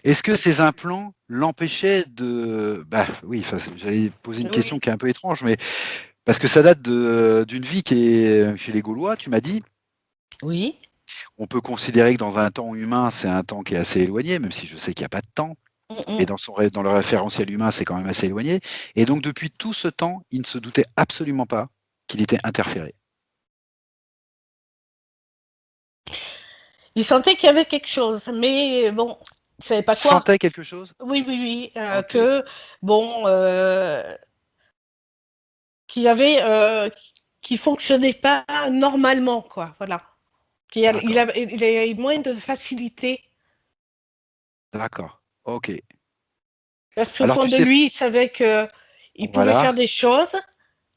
Est-ce que ces implants l'empêchaient de... Bah oui, enfin, j'allais poser une question oui, qui est un peu étrange, mais parce que ça date d'une vie qui est chez les Gaulois, tu m'as dit. oui. On peut considérer que dans un temps humain, c'est un temps qui est assez éloigné, même si je sais qu'il n'y a pas de temps. Mm, Mais mm. dans le référentiel humain, c'est quand même assez éloigné. Et donc, depuis tout ce temps, il ne se doutait absolument pas qu'il était interféré. Il sentait qu'il y avait quelque chose, mais bon, il ne savait pas Il quoi. sentait quelque chose? Oui, oui, oui. Ok, Que, bon, qu'il y avait, qui fonctionnait pas normalement, quoi. Voilà. d'accord, Il avait moins de facilité. d'accord, ok. Parce qu'au Alors, fond tu de sais, lui, il savait que il pouvait faire voilà, des choses,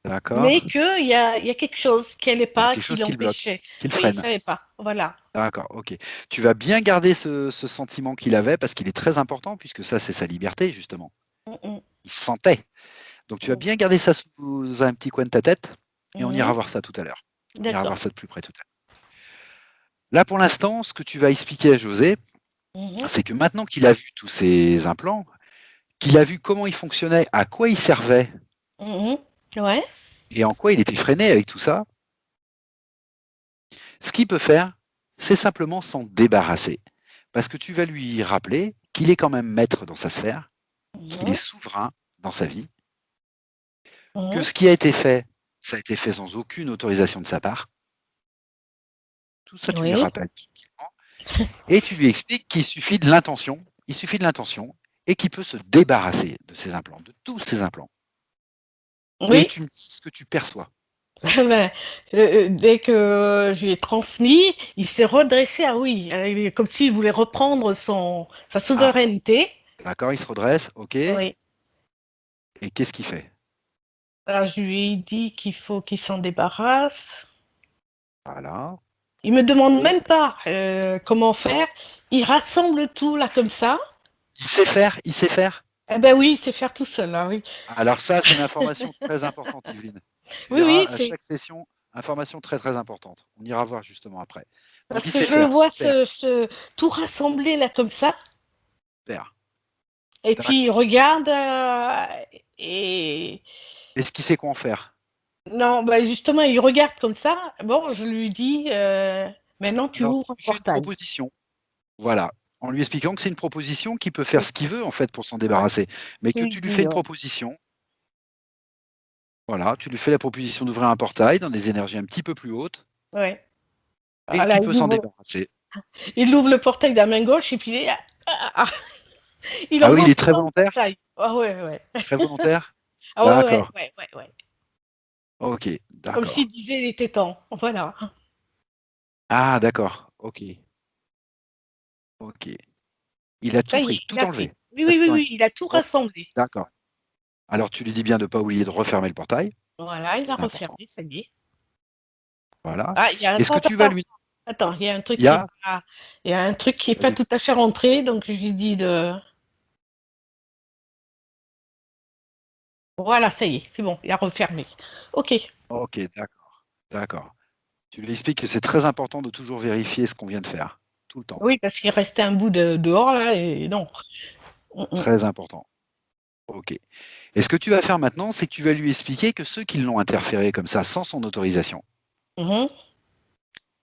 d'accord. mais il y a quelque chose qui n'allait Il y a pas, quelque qui chose qui le bloque, l'empêchait. qui le Oui, il ne freine. savait pas. Voilà. D'accord, ok. Tu vas bien garder ce sentiment qu'il avait parce qu'il est très important puisque ça, c'est sa liberté, justement. Mm, mm, Il se sentait. Donc, tu vas mm. bien garder ça sous un petit coin de ta tête et on ira Mhm. voir ça tout à l'heure. On ira voir D'accord. ça de plus près tout à l'heure. Là, pour l'instant, ce que tu vas expliquer à José, Mhm. c'est que maintenant qu'il a vu tous ces implants, qu'il a vu comment ils fonctionnaient, à quoi ils servaient Mhm. Ouais. et en quoi il était freiné avec tout ça, ce qu'il peut faire, c'est simplement s'en débarrasser. Parce que tu vas lui rappeler qu'il est quand même maître dans sa sphère, qu'il est Mhm. souverain dans sa vie, que Mhm. ce qui a été fait, ça a été fait sans aucune autorisation de sa part. Tout ça, tu lui Oui. rappelles tranquillement. Et tu lui expliques qu'il suffit de l'intention, il suffit de l'intention, et qu'il peut se débarrasser de ses implants, de tous ses implants. Et Oui. tu me dis ce que tu perçois. Ben, dès que je lui ai transmis, il s'est redressé. Ah oui, comme s'il voulait reprendre sa Ah, souveraineté. d'accord, il se redresse, ok. Et Oui. qu'est-ce qu'il fait? Alors, je lui ai dit qu'il faut qu'il s'en débarrasse. Voilà. Il me demande même pas comment faire. Il rassemble tout là comme ça. Il sait faire, il sait faire. Eh ben oui, il sait faire tout seul. Hein, oui, Alors ça, c'est une information très importante, Yveline. Tu oui, verras oui, à c'est chaque session, information très très importante. On ira voir justement après. Donc parce il que sait je le faire, vois super, tout rassembler là comme ça. super. Et puis il D'accord. regarde et Est-ce qu'il sait quoi en faire? Non, bah justement, il regarde comme ça. Bon, je lui dis, maintenant tu Alors, ouvres tu un lui fais une portail. proposition. Voilà. En lui expliquant que c'est une proposition qu'il peut faire ce qu'il veut, en fait, pour s'en débarrasser. Mais Je que lui tu lui fais dis, une ouais. proposition. Voilà. Tu lui fais la proposition d'ouvrir un portail dans des énergies un petit peu plus hautes Ouais. et Voilà, qu'il peut s'en débarrasser. il ouvre le portail de la main gauche et puis il Ah oui, il envoie est très plein de volontaire? portails. Ah ouais, ouais. Très volontaire? Ah ouais, ouais, D'accord. ouais, ouais, ouais. Ok, Comme s'il d'accord. disait il était temps. Voilà. Ah, d'accord. Ok. Ok. Il a Ça tout y est, pris, il tout a pris. enlevé. Oui, Il oui, reste oui, plus rien. oui, il a tout Hop, rassemblé. d'accord. Alors tu lui dis bien de ne pas oublier de refermer le portail. Voilà, il a C'est important. refermé, ça y est. Voilà. Ah, il y a, Est-ce que attends, tu vas attends, lui... attends, il y a un truc Il y qui est a... pas, il y a un truc qui est pas Vas-y. tout à fait rentré, donc je lui dis de, voilà, ça y est, c'est bon, il a refermé. Ok. Ok, d'accord. D'accord. Tu lui expliques que c'est très important de toujours vérifier ce qu'on vient de faire. Tout le temps. Oui, parce qu'il restait un bout dehors là et non. Très important. Ok. Et ce que tu vas faire maintenant, c'est que tu vas lui expliquer que ceux qui l'ont interféré comme ça, sans son autorisation, Mhm.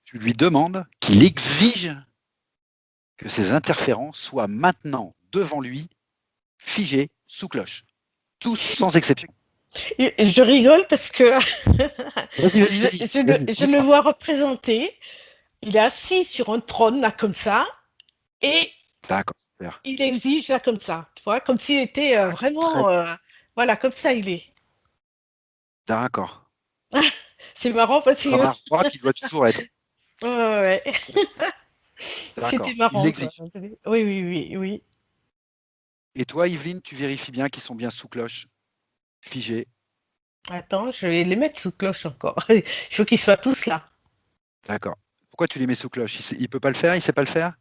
tu lui demandes qu'il exige que ces interférents soient maintenant devant lui, figés, sous cloche. Tous sans exception. Et je rigole parce que Vas-y, vas-y, vas-y, vas-y, je le dis-moi. vois représenté. Il est assis sur un trône là comme ça et D'accord, super. il exige là comme ça, tu vois, comme s'il était Très vraiment, voilà, comme ça il est. d'accord. C'est marrant parce Comme que un roi qui doit toujours être. ouais, ouais. C'était D'accord, il marrant quoi. l'exige. Oui, oui, oui, oui. Et toi, Yveline, tu vérifies bien qu'ils sont bien sous cloche, figés. Attends, je vais les mettre sous cloche encore. Il faut qu'ils soient tous là. D'accord. Pourquoi tu les mets sous cloche? Il peut pas le faire? Il sait pas le faire?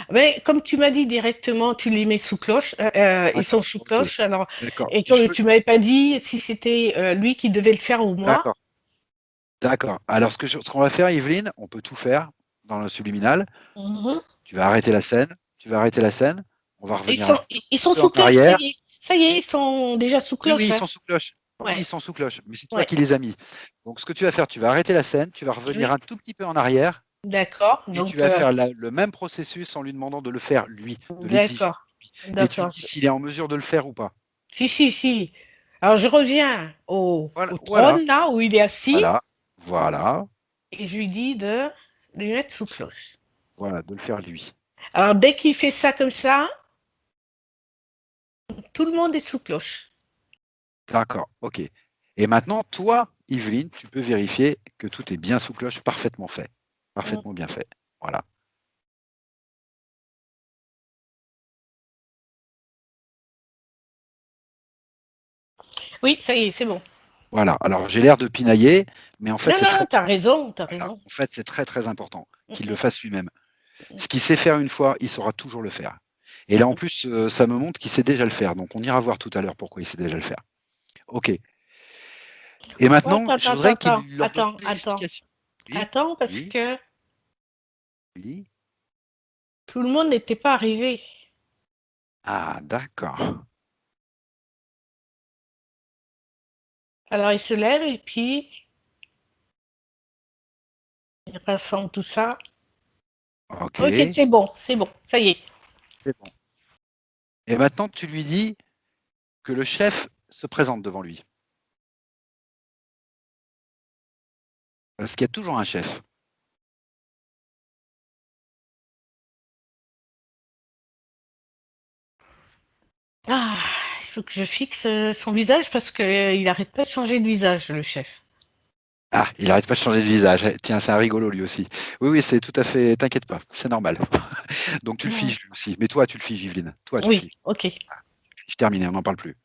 Mais comme tu m'as dit directement, tu les mets sous cloche. Ils sont D'accord, sous ok. cloche. Alors, D'accord. et Je comme veux... tu m'avais pas dit si c'était lui qui devait le faire ou moi. D'accord, d'accord. Alors, ce qu'on va faire, Yveline, on peut tout faire dans le subliminal. Mhm. Tu vas arrêter la scène. Tu vas arrêter la scène. On va revenir un tout Ils petit sont peu en sous cloche, ça arrière. y est. Ça y est, ils sont déjà sous Oui, oui, cloche, ils hein. sont sous cloche. Oui, Ouais, ils sont sous cloche. Mais c'est toi ouais. qui les as mis. Donc, ce que tu vas faire, tu vas arrêter la scène. Tu vas revenir Oui, un tout petit peu en arrière. d'accord. Et tu Donc, vas faire le même processus en lui demandant de le faire, lui, de l'exiger. d'accord. Et tu me D'accord. dis s'il est en mesure de le faire ou pas. Si, si, si. Alors, je reviens Voilà, au voilà, trône, là, où il est assis, voilà, voilà, et je lui dis de le mettre sous cloche. voilà, de le faire lui. Alors, dès qu'il fait ça comme ça, tout le monde est sous cloche. D'accord, ok. Et maintenant, toi, Yveline, tu peux vérifier que tout est bien sous cloche, parfaitement fait. Mm. Parfaitement bien fait. Voilà. Oui, ça y est, c'est bon. Voilà. Alors, j'ai l'air de pinailler, mais en fait, Non, c'est très, non, t'as raison, t'as voilà. raison. En fait, c'est très, très important Mm, qu'il le mm, fasse lui-même. mm, Ce qu'il sait faire une fois, il saura toujours le faire. Et mm, là, en mm. plus, ça me montre qu'il sait déjà le faire. Donc, on ira voir tout à l'heure pourquoi il sait déjà le faire. Ok. Et Ouais, maintenant, attends, je attends, voudrais attends, qu'il leur donne attends, des attends, explications. Oui, attends, parce oui, que oui. tout le monde n'était pas arrivé. Ah, d'accord. Alors, il se lève et puis il rassemble tout ça. Ok, Ok, c'est bon, ça y est. c'est bon. Et maintenant, tu lui dis que le chef se présente devant lui. Parce qu'il y a toujours un chef. Ah, il faut que je fixe son visage parce qu'il n'arrête pas de changer de visage, le chef. Ah, il n'arrête pas de changer de visage. Eh, tiens, c'est un rigolo lui aussi. Oui, oui, c'est tout à fait. T'inquiète pas, c'est normal. Donc tu le Mm. figes lui aussi. Mais toi, tu le figes, Yveline. Toi, tu le Oui, figes. ok. Tu le figes terminé, on n'en parle plus.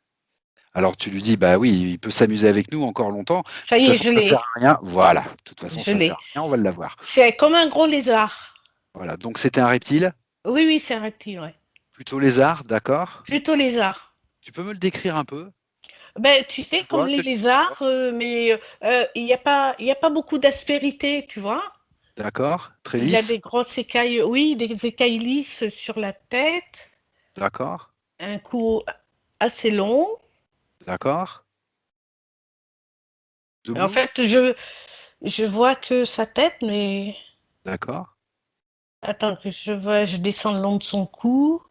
Alors tu lui dis, bah oui, il peut s'amuser avec nous encore longtemps. De Ça toute y est, façon, je ça sert l'ai. à rien. Voilà. De toute façon, Je ça sert l'ai. à rien, on va l'avoir. C'est comme un gros lézard. Voilà. Donc c'était un reptile, Oui, oui, c'est un reptile, ouais. plutôt lézard, d'accord. Plutôt lézard. Tu peux me le décrire un peu? Ben, tu Tu sais, comme vois, les quel type de lézards, corps? mais il y a pas beaucoup d'aspérité, tu vois. D'accord. Très Il a lisse? des grosses écailles, oui, des écailles lisses sur la tête, D'accord. un cou assez long, D'accord. En Debout? fait, je vois que sa tête, mais D'accord. attends, que je descends le long de son cou.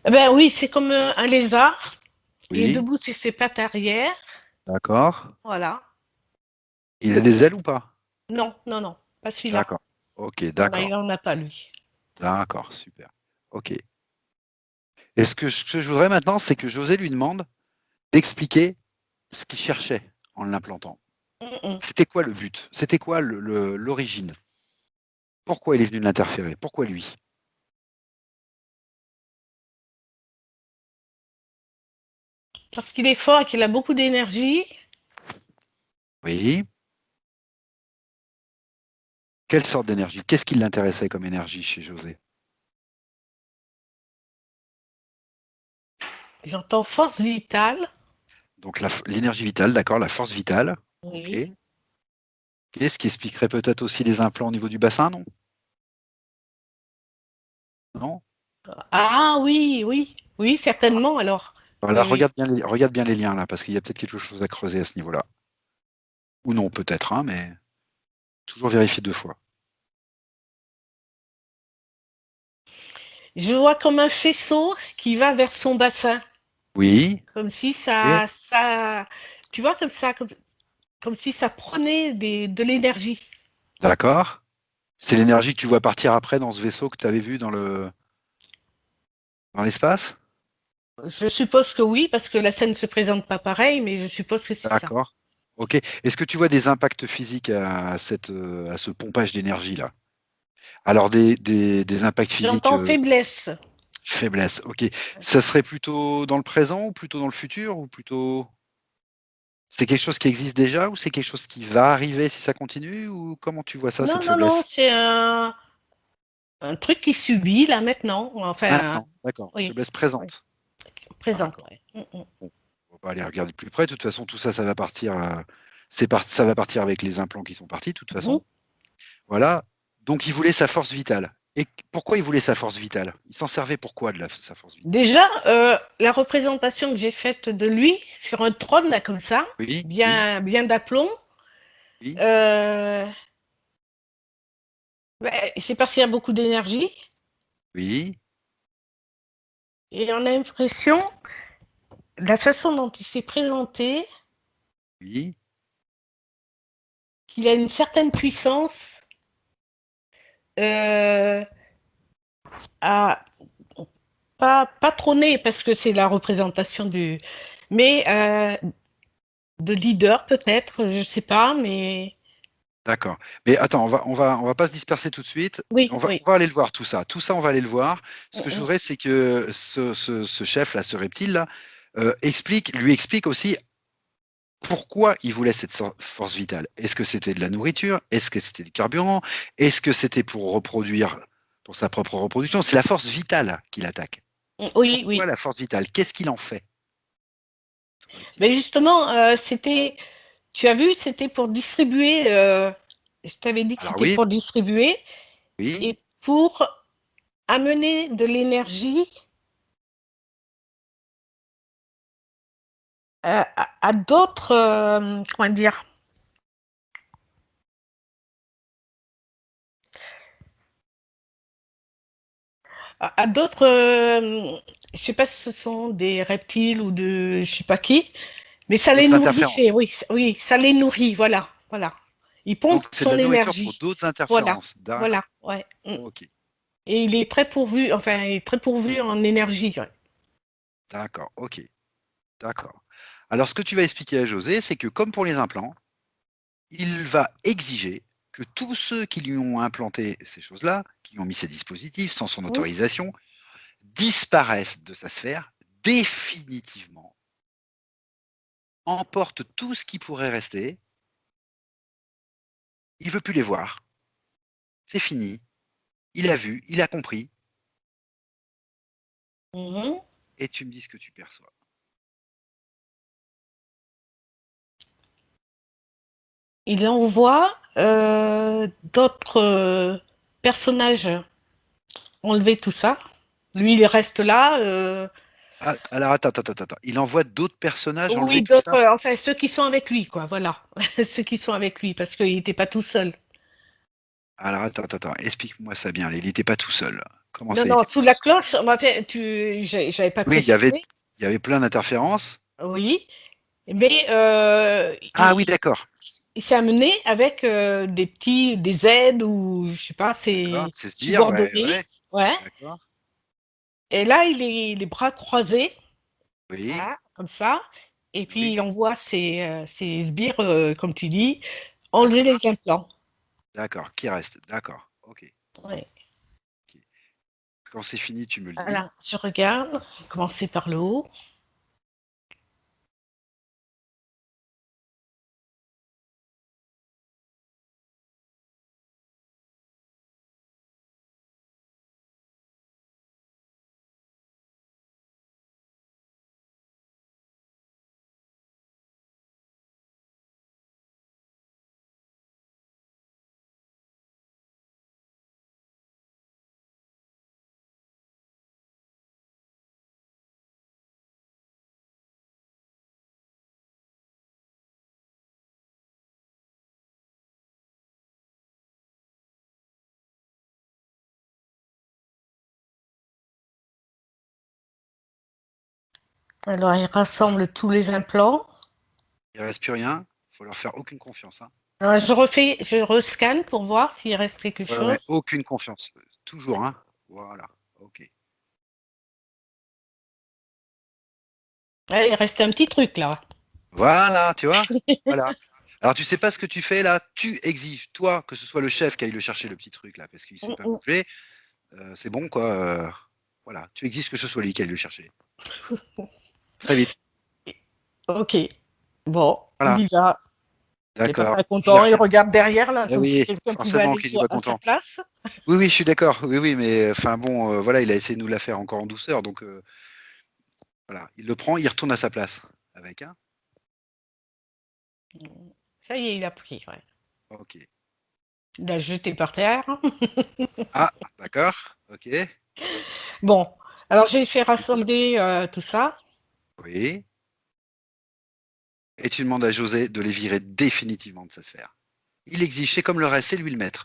Eh ben oui, c'est comme un lézard. Il est Oui, debout sur ses pattes arrière. d'accord. Voilà. Il a des ailes ou pas? Non, non, non, pas celui-là. D'accord. Ok, Voilà, il d'accord. n'en a pas, lui. D'accord, super. Ok. Et ce que je voudrais maintenant, c'est que José lui demande d'expliquer ce qu'il cherchait en l'implantant. Mm, mm. C'était quoi le but? C'était quoi l'origine? Pourquoi il est venu l'interférer? Pourquoi lui? Parce qu'il est fort et qu'il a beaucoup d'énergie. Oui. Quelle sorte d'énergie? Qu'est-ce qui l'intéressait comme énergie chez José? J'entends force vitale. Donc l'énergie vitale, d'accord, la force vitale. Ok. Oui. Et ce qui expliquerait peut-être aussi les implants au niveau du bassin, non? Non? Ah oui, oui, oui, certainement alors. Voilà, Oui, oui. regarde bien les liens là, parce qu'il y a peut-être quelque chose à creuser à ce niveau-là. Ou non, peut-être, hein, mais toujours vérifier 2 fois. Je vois comme un faisceau qui va vers son bassin. Oui. Comme si Et tu vois, comme si ça prenait de l'énergie. d'accord. C'est l'énergie que tu vois partir après dans ce vaisseau que tu avais vu dans l'espace? Je suppose que oui, parce que la scène ne se présente pas pareil, mais je suppose que c'est ça. D'accord. Ok. Est-ce que tu vois des impacts physiques à ce pompage d'énergie-là? Alors des impacts physiques J'entends faiblesse. faiblesse. Ok. Ça serait plutôt dans le présent ou plutôt dans le futur ou plutôt c'est quelque chose qui existe déjà ou c'est quelque chose qui va arriver si ça continue ou comment tu vois ça, Non, cette non, non, faiblesse? c'est un truc qui subit là maintenant. Enfin, Maintenant, d'accord. oui, Faiblesse oui, présente. présente. D'accord. Ouais. Mm. Bon, on va pas aller regarder de plus près. De toute façon, tout ça, ça va partir. Ça va partir avec les implants qui sont partis. De toute Mhm. façon, voilà. Donc, il voulait sa force vitale. Et pourquoi il voulait sa force vitale? Il s'en servait pourquoi sa force vitale? Déjà, la représentation que j'ai faite de lui sur un trône là comme ça, Oui, oui, bien, bien d'aplomb, oui, euh, ouais, c'est parce qu'il y a beaucoup d'énergie oui, et on a l'impression, la façon dont il s'est présenté, oui. qu'il a une certaine puissance euh, à pas trôner parce que c'est la représentation du, mais de leader peut-être, je sais pas, mais D'accord. Mais attends, on va pas se disperser tout de suite. oui, oui. On va aller le voir tout ça. Tout ça, on va aller le voir. Ce que je Mm, voudrais, c'est que ce chef là, ce reptile là, lui explique aussi pourquoi il voulait cette force vitale. Est-ce que c'était de la nourriture? Est-ce que c'était du carburant? Est-ce que c'était pour reproduire, pour sa propre reproduction? C'est la force vitale qu'il attaque. oui, Pourquoi oui. la force vitale? Qu'est-ce qu'il en fait, ce reptile? Mais justement, c'était, tu as vu, c'était pour distribuer. Je t'avais dit que Alors c'était oui, pour distribuer oui, et pour amener de l'énergie à d'autres, comment dire, à d'autres, je sais pas si ce sont des reptiles ou de je sais pas qui, mais ça les d'autres nourrissait, interférences. oui, oui, ça les nourrit, voilà, voilà. Il Donc pompe c'est de son la nourriture pour énergie, d'autres voilà, interférences. D'accord. voilà, ouais. Ok. Et il est très pourvu, enfin, il est très pourvu en énergie. Ouais. D'accord. Ok. D'accord. Alors, ce que tu vas expliquer à José, c'est que comme pour les implants, il va exiger que tous ceux qui lui ont implanté ces choses-là, qui lui ont mis ces dispositifs sans son Mm. autorisation, disparaissent de sa sphère définitivement, emportent tout ce qui pourrait rester. Il veut plus les voir. C'est fini. Il a vu, il a compris. Mhm. Et tu me dis ce que tu perçois. Il envoie d'autres personnages enlever tout ça. Lui, il reste là. Alors, attends. Il envoie d'autres personnages enlever Oui, tout ça? d'autres, enfin, ceux qui sont avec lui, quoi, voilà. Ceux qui sont avec lui, parce qu'il n'était pas tout seul. Alors, attends. Explique-moi ça bien. Il n'était pas tout seul. Comment Non, ça, il non, était pas sous tout la seul? cloche, j'avais pas Oui, précisé, il y avait plein d'interférences. oui, mais Ah oui, d'accord. il s'est amené avec des aides ou, je sais pas, D'accord. ses C'est sbires, subordonnés, ouais. ouais. D'accord. Et là, il est les bras croisés, Oui, voilà, comme ça, et puis oui. il envoie ses sbires, comme tu dis, enlever D'accord. les implants. D'accord. Qui reste? D'accord. Ok. Ouais. Ok. Quand c'est fini, tu me le dis. Voilà, je regarde, commencer par le haut. Alors, il rassemble tous les implants. Il reste plus rien. Faut leur faire aucune confiance, hein. Je rescanne pour voir s'il reste quelque Ouais. chose. Aucune confiance. Toujours, hein. Voilà. Ok. Ouais, il reste un petit truc là. Voilà, tu vois? Voilà. Alors, tu sais pas ce que tu fais là? Tu exiges, toi, que ce soit le chef qui aille le chercher le petit truc là, parce qu'il sait Mm, pas mm. bouger. C'est bon, quoi. Voilà. Tu exiges que ce soit lui qui aille le chercher. Très vite. Ok. Bon, il Voilà. y va. Il n'est pas D'accord. très J'ai content. Il rien. regarde derrière là, Eh comme si oui, quelqu'un pouvait forcément aller qu'il y va à sa content. place. Oui, je suis d'accord. Oui, mais enfin bon, voilà, il a essayé de nous la faire encore en douceur, donc voilà. Il le prend, il retourne à sa place. Avec un. Ça y est, il a pris. Ouais. Ok. Il l'a jeté par terre. Ah, d'accord. Ok. Bon, alors j'ai fait rassembler tout ça. Oui. Et tu demandes à José de les virer définitivement de sa sphère. Il exige, c'est comme le reste, c'est lui le maître.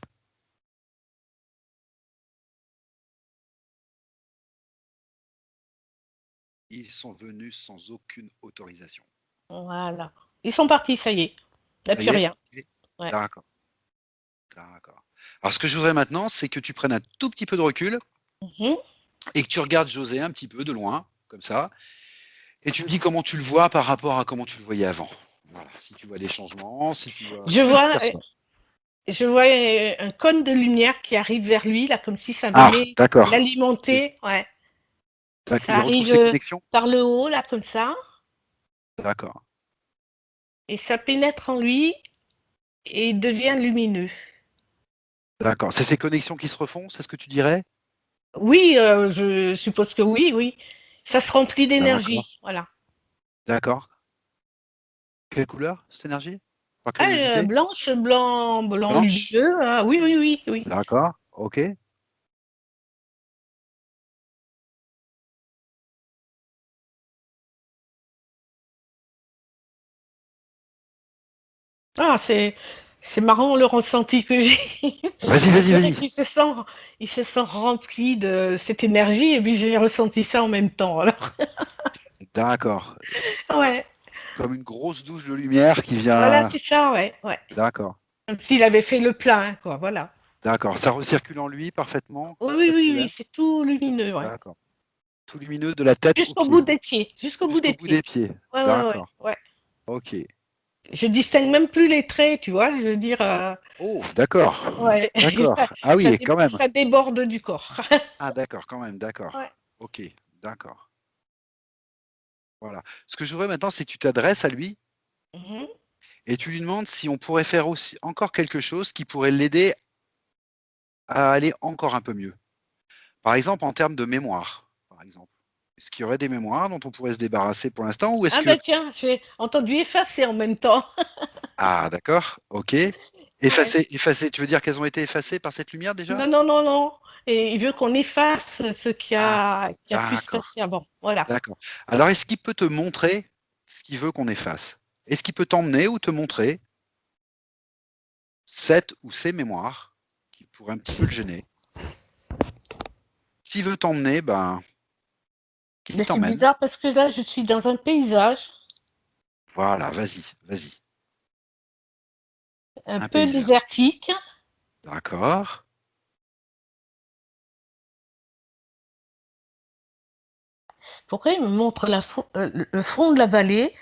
Ils sont venus sans aucune autorisation. Voilà. Ils sont partis, ça y est. Il n'y a Ça y plus est? rien. Ok. Ouais. D'accord. D'accord. Alors, ce que je voudrais maintenant, c'est que tu prennes un tout petit peu de recul Mhm. et que tu regardes José un petit peu de loin, comme ça, et tu me dis comment tu le vois par rapport à comment tu le voyais avant. Voilà. Si tu vois des changements, si tu vois. Je Qu'est-ce que tu vois, perçois? je vois un cône de lumière qui arrive vers lui, là, comme si ça Ah, venait d'accord. Ok. l'alimenter. Ouais. Ça Il retrouve arrive ses connexions? par le haut, là, comme ça, D'accord. et ça pénètre en lui et il devient lumineux. D'accord. C'est ces connexions qui se refont, c'est ce que tu dirais? Oui, je suppose que oui, oui. Ça se remplit D'accord. d'énergie, voilà. D'accord. Quelle couleur, cette énergie? Par Ah, curiosité? blanche, blanc Blanche? lumineux. Ah, oui, oui, oui, oui. D'accord. Ok. Ah, c'est marrant le ressenti que j'ai. Vas-y, On vas-y, dirait vas-y. qu'il se sent rempli de cette énergie et puis j'ai ressenti ça en même temps. Alors, D'accord. ouais, Comme une grosse douche de lumière qui voilà, vient. c'est ça, ouais, ouais. D'accord. Comme s'il avait fait le plein, quoi, voilà. D'accord. Ça recircule en lui parfaitement, Oui, oui, pas de oui, oui, problème. c'est tout lumineux, ouais. D'accord. Tout lumineux de la tête aux Jusqu'au bout pieds. des pieds, jusqu'au bout Jusqu'au des bout des pieds. pieds. Ouais, ouais, ouais, D'accord. ouais. Ok. Je distingue même plus les traits, tu vois, je veux dire, Oh, d'accord. ouais, ça, D'accord. Ah ça, oui, dé- quand même. ça déborde du corps. Ah, d'accord, quand même, Ouais. d'accord. Ok, d'accord. Voilà. Ce que je voudrais maintenant, c'est que tu t'adresses à lui Mhm. et tu lui demandes si on pourrait faire aussi encore quelque chose qui pourrait l'aider à aller encore un peu mieux. Par exemple, en termes de mémoire, par exemple. Est-ce qu'il y aurait des mémoires dont on pourrait se débarrasser pour l'instant ou est-ce Ah que... ben tiens, j'ai entendu effacer en même temps. Ah, d'accord, ok. Effacées, tu veux dire qu'elles ont été effacées par cette lumière déjà? Non, non, non, non. Et il veut qu'on efface ce Ah, qui a pu se d'accord, passer avant. Voilà. d'accord. Alors, est-ce qu'il peut te montrer ce qu'il veut qu'on efface? Est-ce qu'il peut t'emmener ou te montrer cette ou ces mémoires qui pourraient un petit peu le gêner? S'il veut t'emmener, ben, qu'il Mais c'est t'emmène. bizarre parce que là, je suis dans un paysage Voilà, vas-y, vas-y. un Un peu paysage. désertique. D'accord. Pourquoi il me montre le fond de la vallée?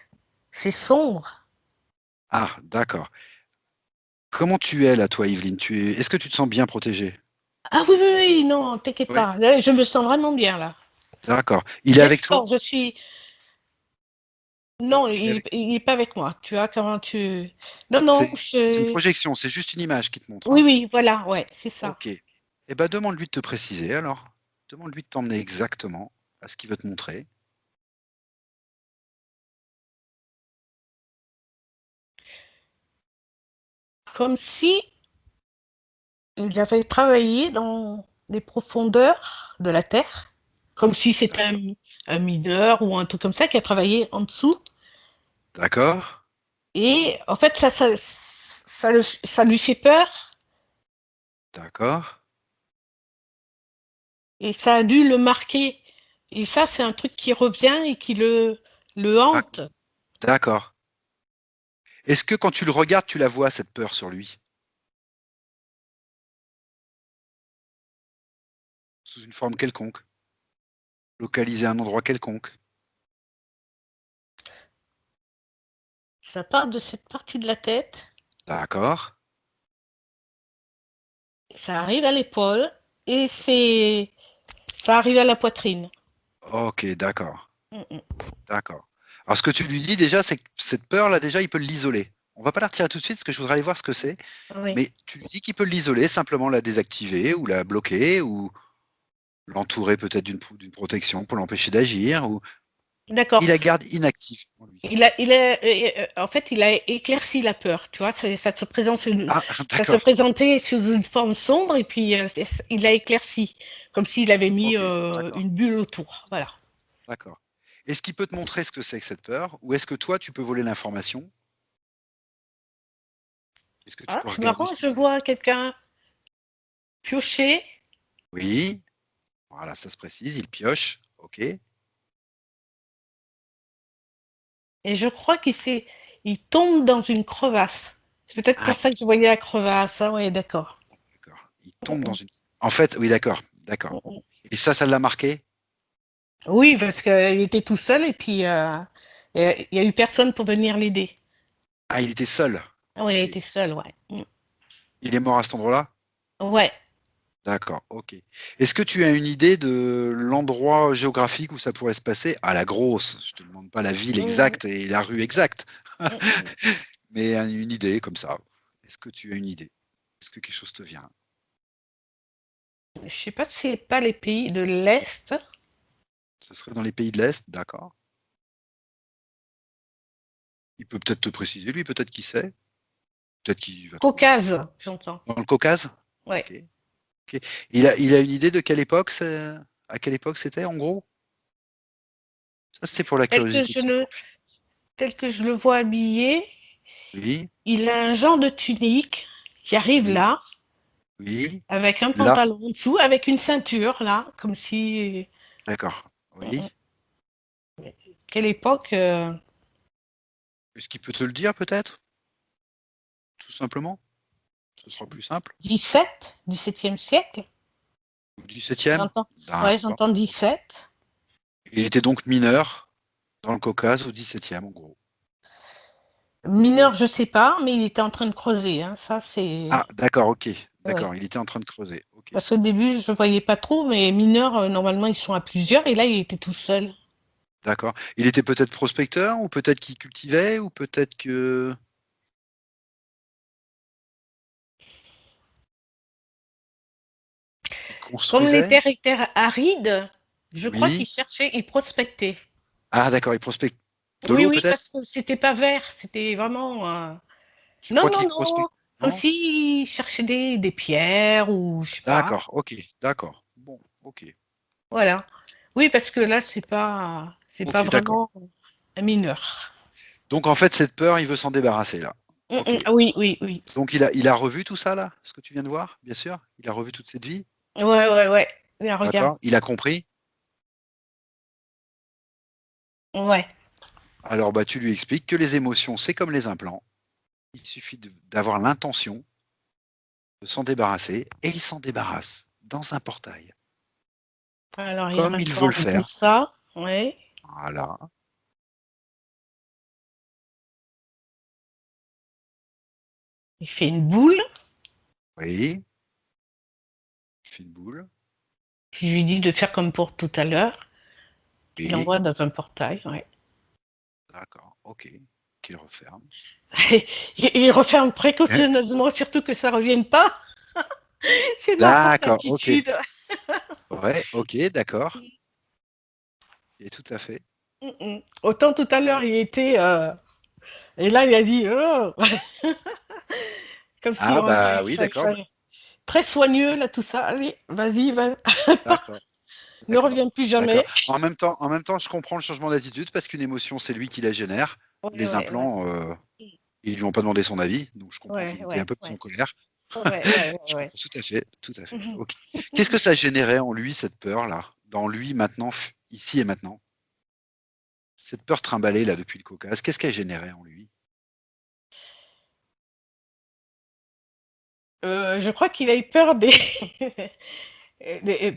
C'est sombre. Ah, d'accord. Comment tu es là, toi, Yveline? Est-ce que tu te sens bien protégée? Ah oui, oui, oui, non, t'inquiète Oui. pas. Là, je me sens vraiment bien là. D'accord. Il est avec toi? J'explore, je suis. Non, Il est avec- il est pas avec moi. Tu vois comment tu. Non, non, C'est une projection, c'est juste une image qui te montre, Oui, hein? oui, voilà, ouais, c'est ça. Ok. Eh ben, demande-lui de te préciser alors. Demande-lui de t'emmener exactement à ce qu'il veut te montrer. Comme si il avait travaillé dans les profondeurs de la Terre, comme si c'était D'accord. un mineur ou un truc comme ça qui a travaillé en dessous. D'accord. Et en fait, ça lui fait peur D'accord. et ça a dû le marquer. Et ça, c'est un truc qui revient et qui le Ah, hante. d'accord. Est-ce que quand tu le regardes, tu la vois, cette peur sur lui? Sous une forme quelconque? Localisée à un endroit quelconque? Ça part de cette partie de la tête, D'accord. ça arrive à l'épaule et ça arrive à la poitrine. Ok, d'accord. Mm, mm. D'accord. Alors, ce que tu lui dis déjà, c'est que cette peur-là, déjà, il peut l'isoler. On va pas la retirer tout de suite, parce que je voudrais aller voir ce que c'est. Oui. Mais tu lui dis qu'il peut l'isoler, simplement la désactiver, ou la bloquer, ou l'entourer peut-être d'une protection pour l'empêcher d'agir, ou il D'accord. la garde inactive en lui. En fait, il a éclairci la peur, tu vois, Ah, ça se d'accord. présentait sous une forme sombre et puis il a éclairci, comme s'il avait mis Ok, d'accord. une bulle autour. Voilà. D'accord. Est-ce qu'il peut te montrer ce que c'est que cette peur, ou est-ce que toi, tu peux voler l'information? Est-ce que tu Ah, peux c'est regarder marrant, ce que je c'est? vois quelqu'un piocher Oui, voilà, ça se précise, il pioche. Ok. et je crois il tombe dans une crevasse. C'est peut-être Ah, pour ça que je voyais la crevasse. Ah oui, d'accord. d'accord. Il tombe dans une. En fait, oui, d'accord, d'accord. Et ça l'a marqué? Oui, parce qu'il était tout seul et puis il y a eu personne pour venir l'aider. Ah, il était seul. Ah oui, il Ok. était seul, ouais. Il est mort à cet endroit-là? Ouais. D'accord, ok. Est-ce que tu as une idée de l'endroit géographique où ça pourrait se passer? À la grosse, je te demande pas la ville Mm, exacte et la rue exacte, mm, mm. mais une idée comme ça. Est-ce que tu as une idée? Est-ce que quelque chose te vient? Je sais pas si c'est pas les pays de l'Est. Ce serait dans les pays de l'Est, d'accord. Il peut peut-être te préciser, lui, peut-être qu'il sait. Peut-être qu'il va trouver. Caucase, j'entends. Dans le Caucase? Ouais. Ok. Ok. Il a une idée de quelle époque à quelle époque c'était, en gros? Ça, c'est pour la Tel que curiosité de je son le, profil. tel que je le vois habillé, Oui, il a un genre de tunique qui arrive oui, là, oui. avec un Là, pantalon en dessous, avec une ceinture là, comme si. d'accord. Oui. Quelle époque Est-ce qu'il peut te le dire, peut-être? Tout simplement? Ce sera plus simple. 17, 17e siècle. Au 17e? J'entends. Ouais, D'accord. j'entends Ok. 17. Il était donc mineur dans le Caucase au 17e, en gros. Mineur, je sais pas, mais il était en train de creuser. Hein. Ça, c'est. Ah, d'accord, ok. Ouais. D'accord, il était en train de creuser. Ok. Parce qu'au début, je voyais pas trop, mais mineurs, normalement, ils sont à plusieurs, et là, il était tout seul. D'accord. Il était peut-être prospecteur, ou peut-être qu'il cultivait, ou peut-être que il Comme les construisait? terres étaient arides, je crois qu'il Oui. cherchait, il prospectait. Ah, d'accord, il prospecte de Oui, l'eau, oui, peut-être? parce que c'était pas vert, c'était vraiment. Tu Non, crois non, qu'il non. prospecte? comme Non? s'il cherchait des pierres ou je sais pas. D'accord, ok, d'accord. Bon, ok. Voilà. Oui, parce que là, c'est pas Ok, d'accord. vraiment un mineur. Donc en fait, cette peur, il veut s'en débarrasser là. Ok. Oui, oui, oui. Donc il a revu tout ça là, ce que tu viens de voir, bien sûr. Il a revu toute cette vie. Ouais, ouais, ouais. Bien, regarde. D'accord. Il a compris. Ouais. Alors bah tu lui expliques que les émotions, c'est comme les implants. Il suffit d'avoir l'intention de s'en débarrasser et il s'en débarrasse dans un portail. Alors, il Comme il veut le rassemble tout faire. ça. Ouais. Voilà. Il fait une boule. Oui. Il fait une boule. Je lui dis de faire comme pour tout à l'heure. Il Oui. l'envoie dans un portail. Ouais. D'accord. Ok. Qu'il referme. Il referme précautionneusement, surtout que ça ne revienne pas. C'est marrant D'accord. Ok. l'attitude. Ouais. Ok. D'accord. Et tout à fait. Autant tout à l'heure, il était. Et là, il a dit. Oh. Comme si Ah on, bah il oui, fallait, d'accord. très soigneux, là, tout ça. Allez, vas-y, va. D'accord. Ne D'accord. reviens plus D'accord. jamais. En même temps, je comprends le changement d'attitude parce qu'une émotion, c'est lui qui la génère. Ouais, Les ouais, ouais. implants, ils lui ont pas demandé son avis, donc je comprends Ouais, qu'il était un ouais, peu plus en ouais. colère. Ouais, ouais, Je ouais. comprends tout à fait, tout à fait. Mhm. Ok. Qu'est-ce que ça générait en lui, cette peur-là, dans lui maintenant, ici et maintenant? Cette peur trimballée là depuis le Caucase, qu'est-ce qu'elle générait en lui? Je crois qu'il a eu peur des,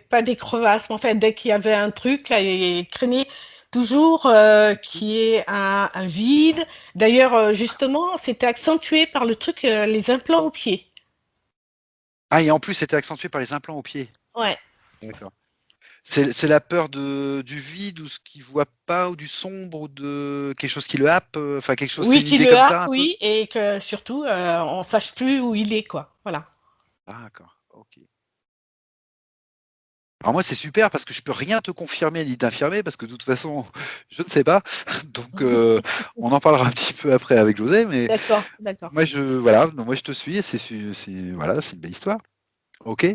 pas des crevasses, mais en fait, dès qu'il y avait un truc, là, il craignait toujours Un trou? qu'il y ait un vide. D'ailleurs, justement, c'était accentué par le truc, les implants au pied. Ah, et en plus, c'était accentué par les implants au pied. Ouais. D'accord. C'est la peur du vide ou ce qu'il voit pas ou du sombre ou de quelque chose qui le happe, enfin quelque chose, c'est Oui, une qui idée le comme happe, ça un peu? oui, et que surtout, on sache plus où il est, quoi. Voilà. D'accord, ok. Alors moi c'est super parce que je peux rien te confirmer ni t'infirmer parce que de toute façon je ne sais pas. Donc on en parlera un petit peu après avec José, mais D'accord, d'accord. moi je te suis et voilà, c'est une belle histoire. Ok.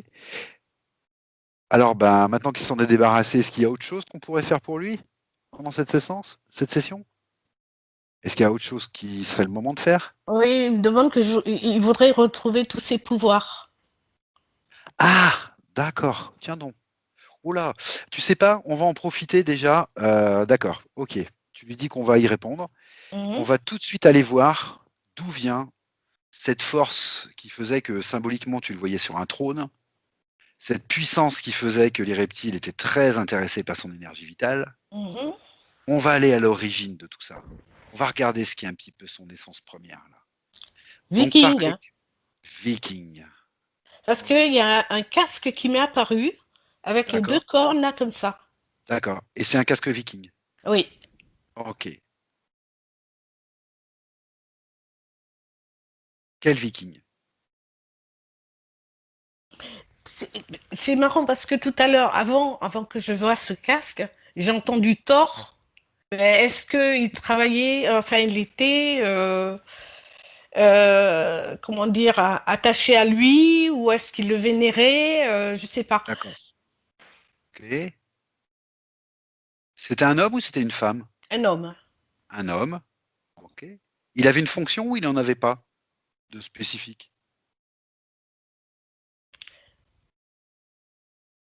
Alors ben maintenant qu'il s'en est débarrassé, est-ce qu'il y a autre chose qu'on pourrait faire pour lui pendant cette session? Est-ce qu'il y a autre chose qui serait le moment de faire? Oui, il me demande il voudrait retrouver tous ses pouvoirs. Ah, d'accord. Tiens donc. Oula, tu sais pas, on va en profiter déjà. D'accord, ok. Tu lui dis qu'on va y répondre. On Mhm, va tout de suite aller voir d'où vient cette force qui faisait que symboliquement tu le voyais sur un trône, cette puissance qui faisait que les reptiles étaient très intéressés par son énergie vitale. mhm. On va aller à l'origine de tout ça. On va regarder ce qui est un petit peu son essence première là. Donc par Viking, hein. Viking. Parce qu'il y a un casque qui m'est apparu avec les deux D'accord, cornes là comme ça. d'accord. Et c'est un casque Viking. Oui. Ok. Quel Viking? C'est c'est marrant parce que tout à l'heure, avant que je voie ce casque, j'ai entendu Thor. Mais est-ce qu'il travaillait, enfin il était, comment dire, attaché à lui ou est-ce qu'il le vénérait? Je ne sais pas. D'accord. Ok. C'était un homme ou c'était une femme? Un homme. Un homme. Ok. Il avait une fonction ou il n'en avait pas de spécifique?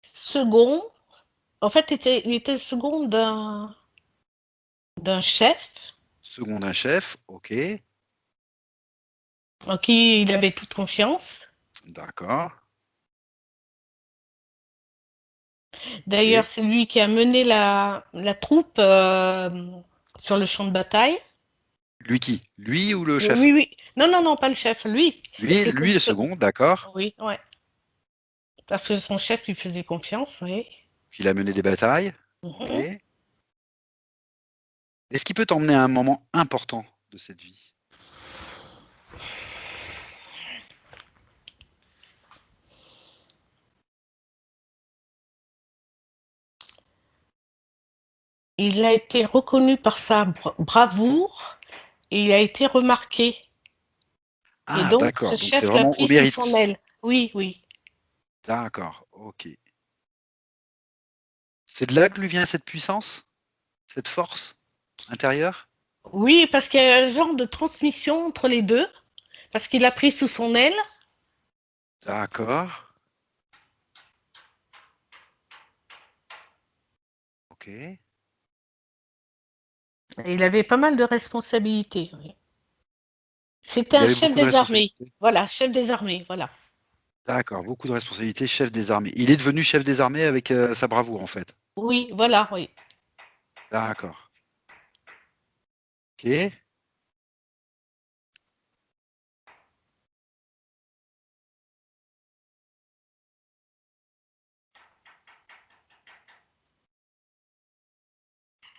Second. En fait, il était le second d'un chef Second un chef, ok. en qui il avait toute confiance. D'accord. D'ailleurs, Ok. c'est lui qui a mené la troupe sur le champ de bataille. Lui qui? Lui ou le Oui, chef? oui. Non, non, non, pas le chef. Lui, Lui, c'était lui le second, d'accord. oui, ouais. Parce que son chef lui faisait confiance, oui. Il a mené des batailles. Ok. Mhm. Est-ce qu'il peut t'emmener à un moment important de cette vie? Il a été reconnu par sa bravoure et il a été remarqué. Et Ah, donc, ce d'accord. Donc, c'est chef l'a vraiment au pris sous son mérite. aile. Oui, oui. D'accord, ok. C'est de là que lui vient cette puissance, cette force intérieure? Oui, parce qu'il y a un genre de transmission entre les deux, parce qu'il l'a pris sous son aile. D'accord. Ok. Et il avait pas mal de responsabilités. Oui. C'était Il un avait chef beaucoup de des armées. responsabilités. Voilà, chef des armées, voilà. D'accord, beaucoup de responsabilités, chef des armées. Il est devenu chef des armées avec sa bravoure, en fait. Oui, voilà, oui. D'accord. Ok.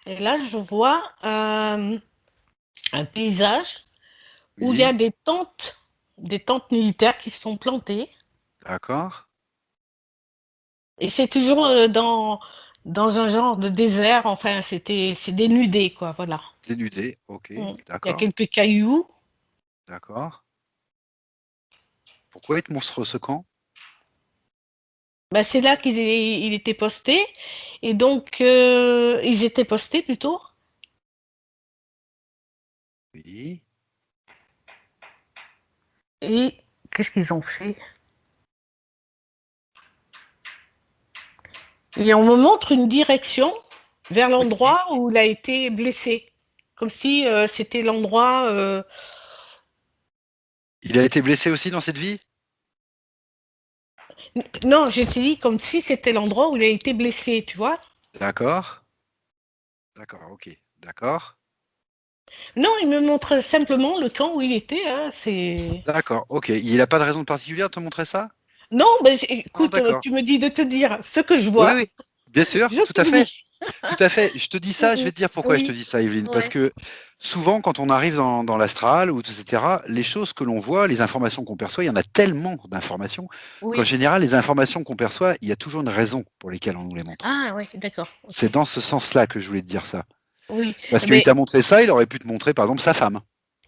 Et là, je vois un paysage où il y a Oui. des tentes militaires qui sont plantées. D'accord. Et c'est toujours dans un genre de désert. Enfin, c'est dénudé, quoi, voilà. Dénudé. Ok. Il y a D'accord. quelques cailloux. D'accord. Pourquoi être monstre ce camp? Ben, c'est là il était posté. Et donc, ils étaient postés plutôt. Oui. Et qu'est-ce qu'ils ont fait? Et on me montre une direction vers Oui. l'endroit où il a été blessé. Comme si c'était l'endroit. Il a été blessé aussi dans cette vie? Non, j'ai dit comme si c'était l'endroit où il a été blessé, tu vois. D'accord. D'accord, ok. D'accord. Non, il me montre simplement le camp où il était. Hein, c'est... D'accord, ok. Il n'a pas de raison particulière de te montrer ça? Non, ben, Non, écoute, d'accord. tu me dis de te dire ce que je Oui, vois, oui. Bien sûr, je tout te à le fait. dis. Tout à fait. Je te dis ça, je vais te dire pourquoi je te Oui, dis ça, Evelyne. Parce ouais, que souvent, quand on arrive dans l'astral, ou etc., les choses que l'on voit, les informations qu'on perçoit, il y en a tellement d'informations qu'en oui. général, les informations qu'on perçoit, il y a toujours une raison pour lesquelles on nous les montre. Ah, oui, d'accord, C'est ok. dans ce sens-là que je voulais te dire ça. Oui, Parce qu'il mais t'a montré ça, il aurait pu te montrer, par exemple, sa femme.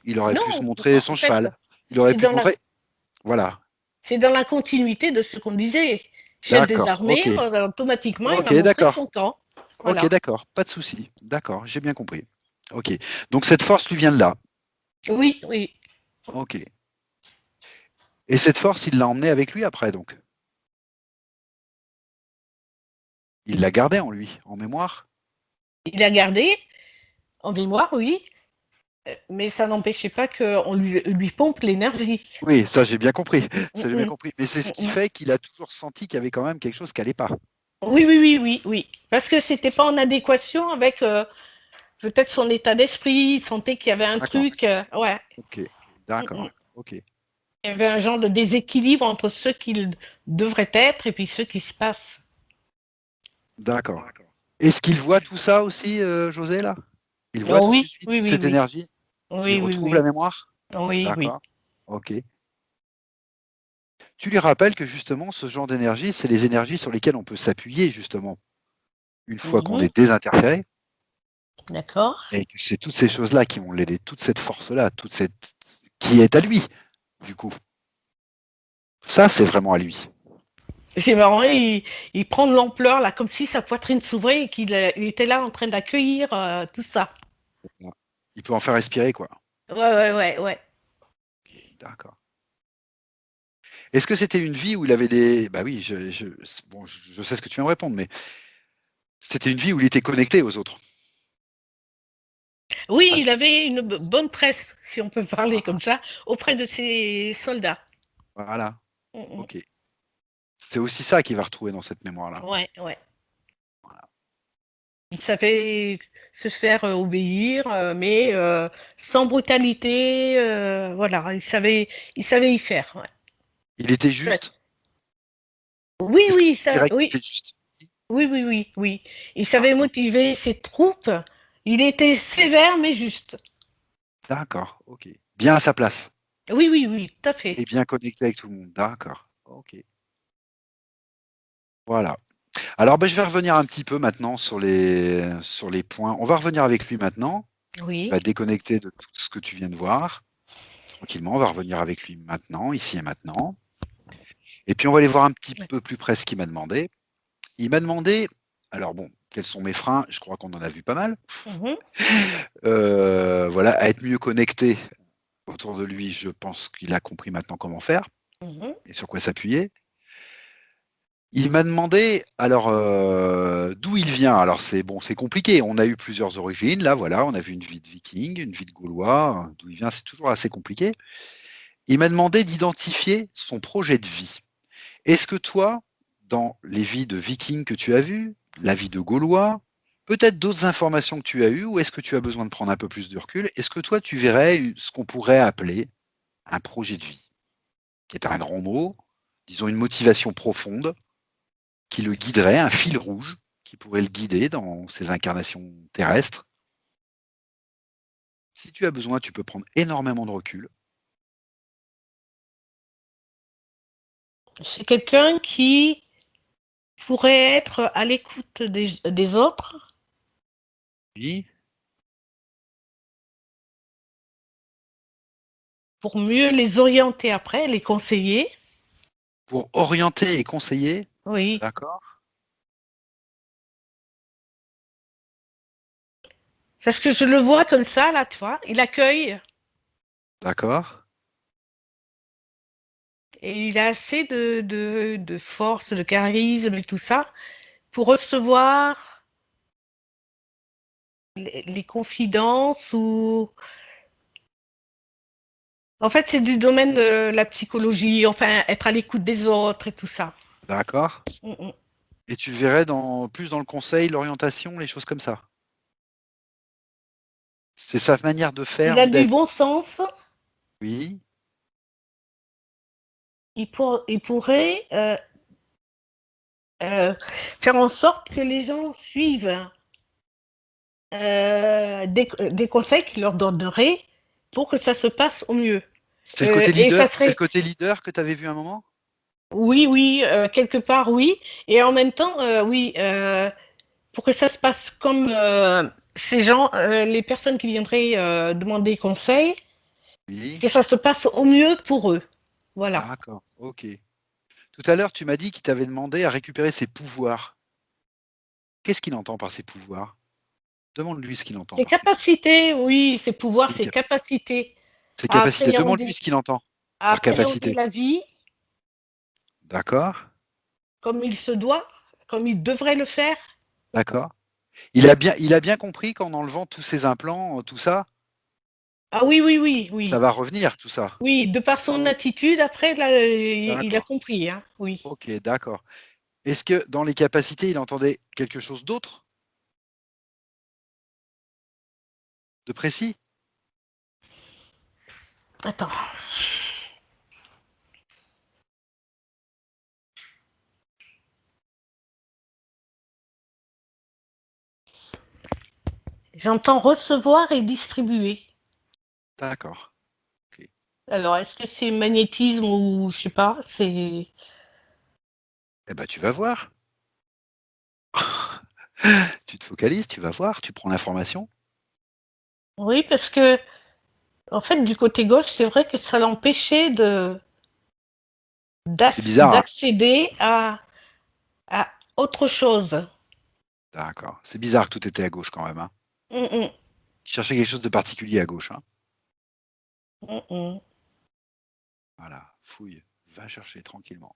Il aurait pu se non, montrer en son fait, cheval. Il aurait c'est pu te dans la, montrer. Voilà. c'est dans la continuité de ce qu'on disait. Chef des D'accord. armées, Ok. automatiquement, il Ok, m'a montré d'accord. son camp. Ok, Voilà. d'accord. Pas de souci. D'accord, j'ai bien compris. Ok. Donc cette force lui vient de là. Oui, oui. Ok. Et cette force, il l'a emmenée avec lui après, donc. Il l'a gardée en lui, en mémoire. Il a gardé en mémoire, oui, mais ça n'empêchait pas qu'on lui pompe l'énergie. Oui, ça j'ai bien compris. Mm, Ça j'ai bien mm, compris. Mais c'est mm, ce qui mm. fait qu'il a toujours senti qu'il y avait quand même quelque chose qui n'allait pas. Oui, oui, oui, oui, oui. Parce que c'était pas en adéquation avec peut-être son état d'esprit, il sentait qu'il y avait un D'accord. truc. Ouais. Ok. Mm, mm. D'accord. Ok. Il y avait un genre de déséquilibre entre ce qu'il devrait être et puis ce qui se passe. D'accord. Est-ce qu'il voit tout ça aussi, José, là? Il voit Oh tout de oui, suite oui, oui, cette oui. énergie? Il Oui, oui, retrouve la oui. mémoire? Oui, oui. D'accord. Ok. Tu lui rappelles que justement, ce genre d'énergie, c'est les énergies sur lesquelles on peut s'appuyer, justement, une fois qu'on Mhm. est désinterféré, D'accord. et que c'est toutes ces choses-là qui vont l'aider, toute cette force-là, toute cette qui est à lui, du coup. Ça, c'est vraiment à lui. C'est marrant, il prend de l'ampleur, là, comme si sa poitrine s'ouvrait et il était là en train d'accueillir tout ça. Il peut en faire respirer, quoi. Ouais, ouais, ouais, ouais. Ok, d'accord. Est-ce que c'était une vie où il avait des... Bah oui, bon, je sais ce que tu viens de répondre, mais c'était une vie où il était connecté aux autres. Oui, Parce il que... avait une bonne presse, si on peut parler Ah, comme ça, auprès de ses soldats. voilà, Mhm. ok. C'est aussi ça qu'il va retrouver dans cette mémoire-là. Ouais, ouais. Voilà. Il savait se faire obéir, mais sans brutalité. Voilà, il savait y faire. Ouais. Il était Ouais. juste. Oui, Est-ce que oui, tu ça, dirais qu'il oui, était juste? oui, oui, oui, oui. Il savait D'accord, motiver ses troupes. Il était sévère, mais juste. d'accord, ok. Bien à sa place Oui, oui, oui, tout à fait. et bien connecté avec tout le monde. D'accord, ok. Voilà. Alors, ben, je vais revenir un petit peu maintenant sur les points. On va revenir avec lui maintenant. Il Oui, va déconnecter de tout ce que tu viens de voir. tranquillement, on va revenir avec lui maintenant, ici et maintenant. Et puis on va aller voir un petit peu plus près ce qu'il m'a demandé. Il m'a demandé, alors bon, quels sont mes freins? Je crois qu'on en a vu pas mal. Voilà, à être mieux connecté autour de lui, je pense qu'il a compris maintenant comment faire et sur quoi s'appuyer. Il m'a demandé, alors, d'où il vient. Alors c'est bon, c'est compliqué. On a eu plusieurs origines. Là, voilà, on a vu une vie de Viking, une vie de Gaulois. D'où il vient, c'est toujours assez compliqué. Il m'a demandé d'identifier son projet de vie. Est-ce que toi, dans les vies de Vikings que tu as vues, la vie de Gaulois, peut-être d'autres informations que tu as eues, ou est-ce que tu as besoin de prendre un peu plus de recul? Est-ce que toi, tu verrais ce qu'on pourrait appeler un projet de vie, qui est un grand mot, disons une motivation profonde, qui le guiderait, un fil rouge qui pourrait le guider dans ses incarnations terrestres? Si tu as besoin, tu peux prendre énormément de recul. C'est quelqu'un qui pourrait être à l'écoute des autres. Oui. Pour mieux les orienter après, les conseiller. Pour orienter et conseiller. Oui. D'accord. Parce que je le vois comme ça, là, tu vois, il accueille. D'accord. Et il a assez de force, de charisme et tout ça pour recevoir les confidences ou... En fait, c'est du domaine de la psychologie, enfin, être à l'écoute des autres et tout ça. D'accord. Et tu le verrais plus dans le conseil, l'orientation, les choses comme ça? C'est sa manière de Il faire a ou du d'être? bon sens. Oui. Il pourrait faire en sorte que les gens suivent des conseils qu'il leur donnerait pour que ça se passe au mieux. C'est le côté Et ça leader, c'est le serait, côté leader que tu avais vu un moment? oui, quelque part, oui. Et en même temps, oui, pour que ça se passe comme ces gens, les personnes qui viendraient demander conseil, Oui. que ça se passe au mieux pour eux. Voilà. D'accord. Ok. Tout à l'heure, tu m'as dit qu'il t'avait demandé à récupérer ses pouvoirs. Qu'est-ce qu'il entend par ses pouvoirs? Demande-lui ce qu'il entend Ses par ses pouvoirs. capacités, oui, ses pouvoirs, ses capacités Ses à capacités. Demande-lui appréhender, ce qu'il entend à par appréhender capacité. la vie D'accord. comme il se doit, comme il devrait le faire. D'accord. Il a bien compris qu'en enlevant tous ces implants, tout ça, Ah oui, oui, oui, ça oui. va revenir, tout ça. Oui, de par son attitude, après, là, il a D'accord. compris, hein, oui. Ok, d'accord. Est-ce que dans les capacités, il entendait quelque chose d'autre, de précis? Attends. J'entends recevoir et distribuer. D'accord. Ok. Alors, est-ce que c'est magnétisme ou je sais pas, c'est... Eh ben, tu vas voir. Tu te focalises, tu vas voir, tu prends l'information. Oui, parce que, en fait, du côté gauche, c'est vrai que ça l'empêchait C'est bizarre, hein? d'accéder à autre chose. D'accord. C'est bizarre que tout était à gauche quand même, hein. Hum, hum, Tu cherchais quelque chose de particulier à gauche, hein. hum, hum. Voilà. Fouille. Va chercher tranquillement.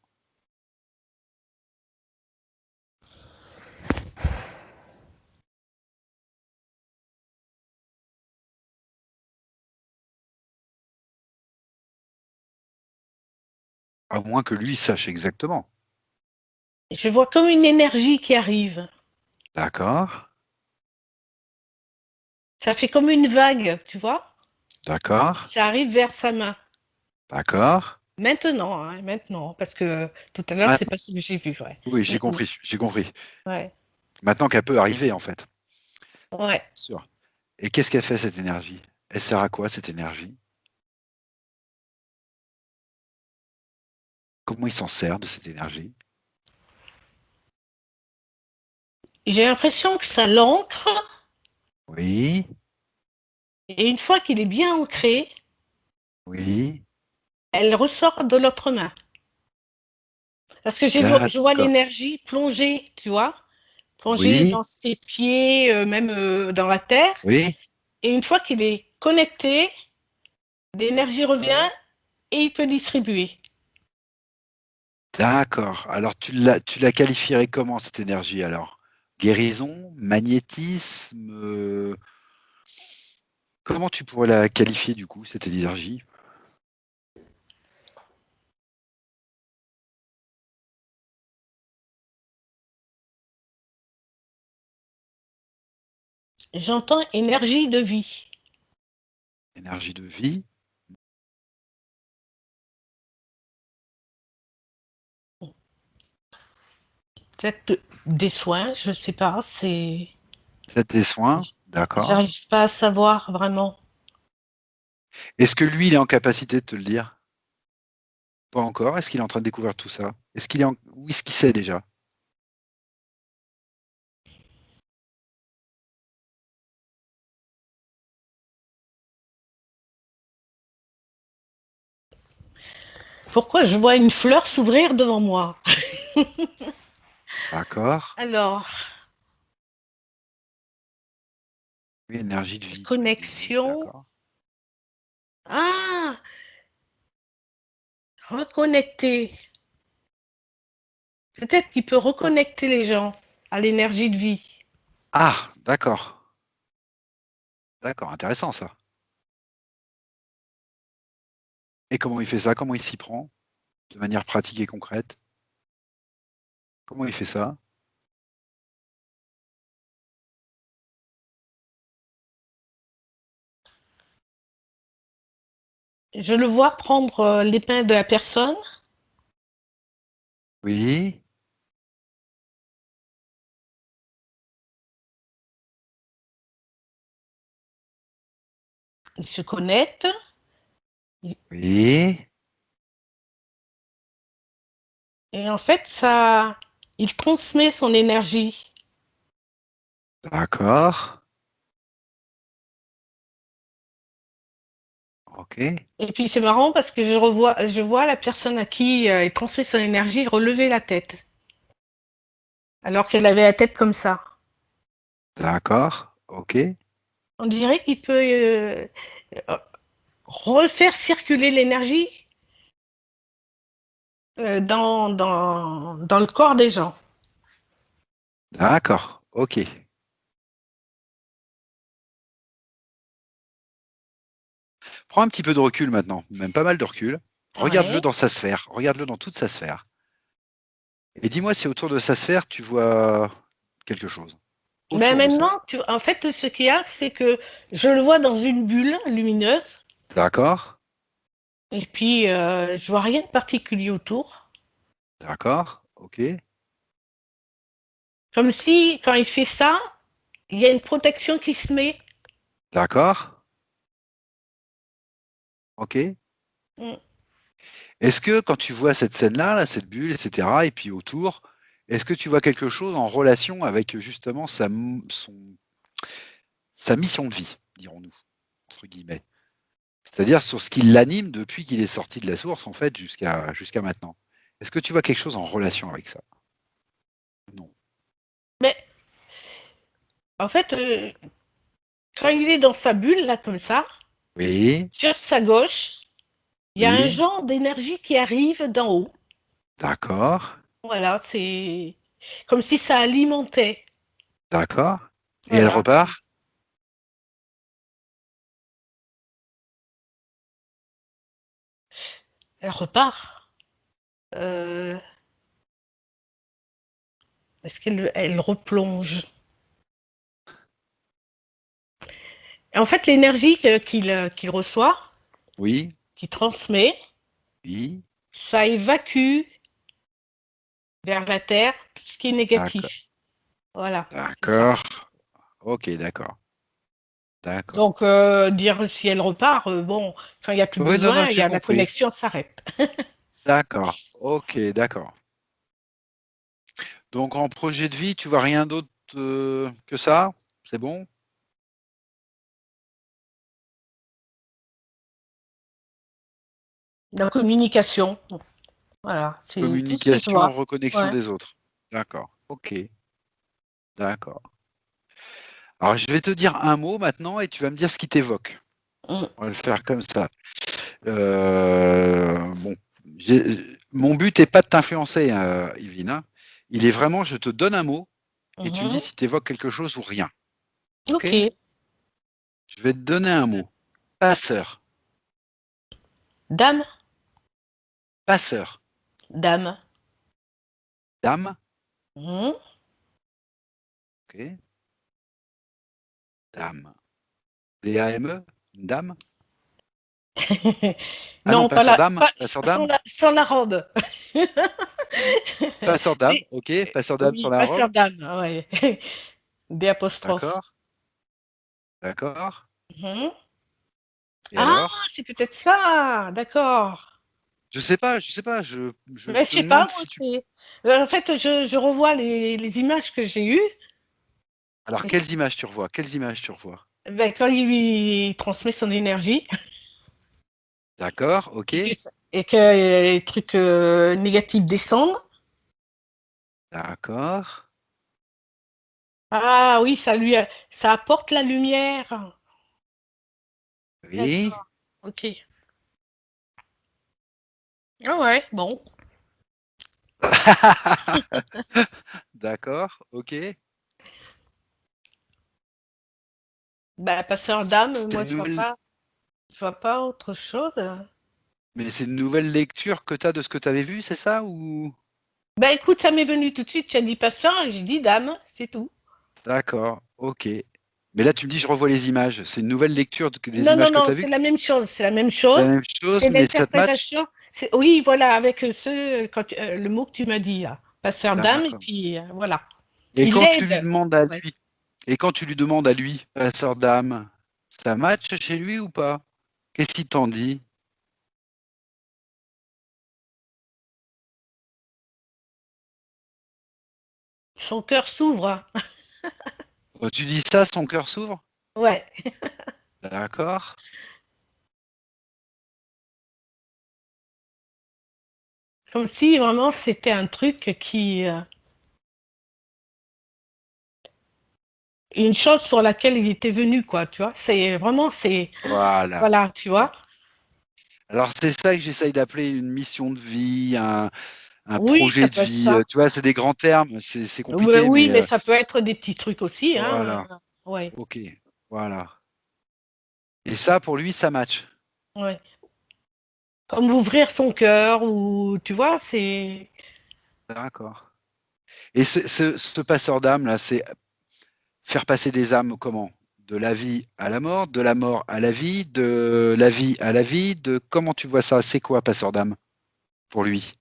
À moins que lui sache exactement. Je vois comme une énergie qui arrive. D'accord. Ça fait comme une vague, tu vois? D'accord. Ça arrive vers sa main. D'accord. Maintenant, hein, maintenant, parce que tout à l'heure, c'est Maintenant. pas ce que j'ai vu, ouais. Oui, j'ai Hum, hum. compris. J'ai compris. Ouais, Maintenant qu'elle peut arriver, en fait. ouais. Sûr. Et qu'est-ce qu'elle fait, cette énergie? Elle sert à quoi, cette énergie? Comment il s'en sert de cette énergie? J'ai l'impression que ça l'ancre, Oui. et une fois qu'il est bien ancré, Oui. elle ressort de l'autre main. Parce que je vois D'accord. l'énergie plonger, tu vois, plonger Oui. dans ses pieds, même dans la terre. Oui. Et une fois qu'il est connecté, l'énergie revient et il peut distribuer. D'accord. Alors tu la qualifierais comment cette énergie alors? Guérison, magnétisme, comment tu pourrais la qualifier du coup, cette énergie? J'entends énergie de vie. Énergie de vie? Peut-être des soins, je ne sais pas. C'est, Peut-être des soins? D'accord. j'arrive pas à savoir vraiment. Est-ce que lui, il est en capacité de te le dire? Pas encore. Est-ce qu'il est en train de découvrir tout ça? Est-ce qu'il est en... Ou est-ce qu'il sait déjà? Pourquoi je vois une fleur s'ouvrir devant moi? D'accord. Alors, Oui, énergie de vie, tu me dis. Oui, connexion. d'accord. Ah, reconnecter. Peut-être qu'il peut reconnecter les gens à l'énergie de vie. Ah, d'accord. D'accord, intéressant ça. Et comment il fait ça? Comment il s'y prend? De manière pratique et concrète? Comment il fait ça? Je le vois prendre les mains de la personne. Oui, Il se connecte. oui, Et en fait, ça, il transmet son énergie. d'accord. Ok, Et puis c'est marrant parce que je vois la personne à qui il transmet son énergie relever la tête, alors qu'elle avait la tête comme ça. d'accord. Ok, On dirait qu'il peut euh, refaire circuler l'énergie dans le corps des gens. d'accord. Ok. Prends un petit peu de recul maintenant, même pas mal de recul. Regarde-le Ouais. dans sa sphère, regarde-le dans toute sa sphère. Et dis-moi si autour de sa sphère, tu vois quelque chose. Mais Autour de sa maintenant, sphère. en fait, ce qu'il y a, c'est que je le vois dans une bulle lumineuse, D'accord, et puis je vois rien de particulier autour. d'accord, ok, Comme si, quand il fait ça, il y a une protection qui se met. d'accord, ok. Mm. Est-ce que quand tu vois cette scène-là, là, cette bulle, etc., et puis autour, est-ce que tu vois quelque chose en relation avec justement sa mission de vie, dirons-nous, entre guillemets? C'est-à-dire sur ce qui l'anime depuis qu'il est sorti de la source, en fait, jusqu'à maintenant. Est-ce que tu vois quelque chose en relation avec ça? Non. Mais en fait, quand il est dans sa bulle, là, comme ça, Oui, sur sa gauche, il y a un oui, genre d'énergie qui arrive d'en haut. d'accord, Voilà, c'est comme si ça alimentait. d'accord. Et elle Voilà, repart? elle repart. Euh, Est-ce qu'elle replonge? En fait, l'énergie qu'il reçoit, Oui, qu'il transmet, oui, ça évacue vers la Terre tout ce qui est d'accord, négatif. Voilà, c'est ça. d'accord. Ok, d'accord, d'accord. Donc, dire si elle repart, bon, quand il n'y a plus Oui, non, non, besoin, il y j'ai a la compris. connexion s'arrête. D'accord, ok, d'accord. Donc en projet de vie, tu vois rien d'autre que ça? C'est bon? La communication. Voilà, c'est tout ce que je Communication, vois. reconnexion Ouais. des autres. D'accord. Ok. D'accord. Alors, je vais te dire un mot maintenant et tu vas me dire ce qui t'évoque. Mm. On va le faire comme ça. Bon, mon but n'est pas de t'influencer, Yveline, hein. Il est vraiment, je te donne un mot et tu me dis Mhm. si tu évoques quelque chose ou rien. Ok? Ok. Je vais te donner un mot. Passeur. Dame, Passeur. dame. Dame. Mhm. Ok. Dame. D-A-M-E. Une dame. Ah non, Non, passeur dame. Passeur dame. sans la robe. Passeur dame. C'est- Ok. Passeur dame sur Oui, la pas sur robe. dame, ouais. Des apostrophes. D'accord. D'accord. Mhm. Et Ah, alors? c'est peut-être ça, d'accord. Je sais pas, je sais pas. Je Mais je te sais pas, demande moi, si tu. c'est. En fait, je revois les images que j'ai eues. Alors, Et quelles images tu revois? Quelles images tu revois? ben, quand il transmet son énergie D'accord, ok. et que les trucs négatifs descendent. D'accord. Ah oui, ça apporte la lumière. Oui. D'accord, ok. Ah ouais, bon. D'accord, ok. Bah, passeur d'âme, C'est moi, une nouvelle. je vois pas autre chose. Mais c'est une nouvelle lecture que tu as de ce que tu avais vu, c'est ça ou? Bah, écoute, ça m'est venu tout de suite. Tu as dit passeur et j'ai dit dame, c'est tout. D'accord, ok. Mais là, tu me dis, je revois les images. C'est une nouvelle lecture des Non, non, images que non, tu as vues? c'est la même chose. C'est la même C'est chose. la même chose, C'est mais ça te match? l'interprétation. Oui, voilà, avec le mot que tu m'as dit, là. Passeur d'âme, et D'accord. puis voilà. Et Il quand tu lui l'aide. demandes à Ouais. lui, passeur d'âme, ça match chez lui ou pas? Qu'est-ce qu'il t'en dit? Son cœur s'ouvre. Quand tu dis ça, son cœur s'ouvre? Ouais. D'accord. Comme si vraiment c'était un truc une chose pour laquelle il était venu, quoi, tu vois. Voilà. Voilà, tu vois. Alors c'est ça que j'essaye d'appeler une mission de vie, un Oui, ça projet de peut être vie. ça. Tu vois, c'est des grands termes, c'est Oui, compliqué, oui, mais mais ça peut être des petits trucs aussi, hein. voilà. Ouais, Ok, voilà. Et ça, pour lui, ça match. ouais. Comme ouvrir son cœur, ou tu vois, c'est. D'accord. Et ce passeur d'âme, là, c'est faire passer des âmes comment? De la vie à la mort, de la mort à la vie, de la vie à la vie, de comment tu vois ça? C'est quoi, passeur d'âme, pour lui?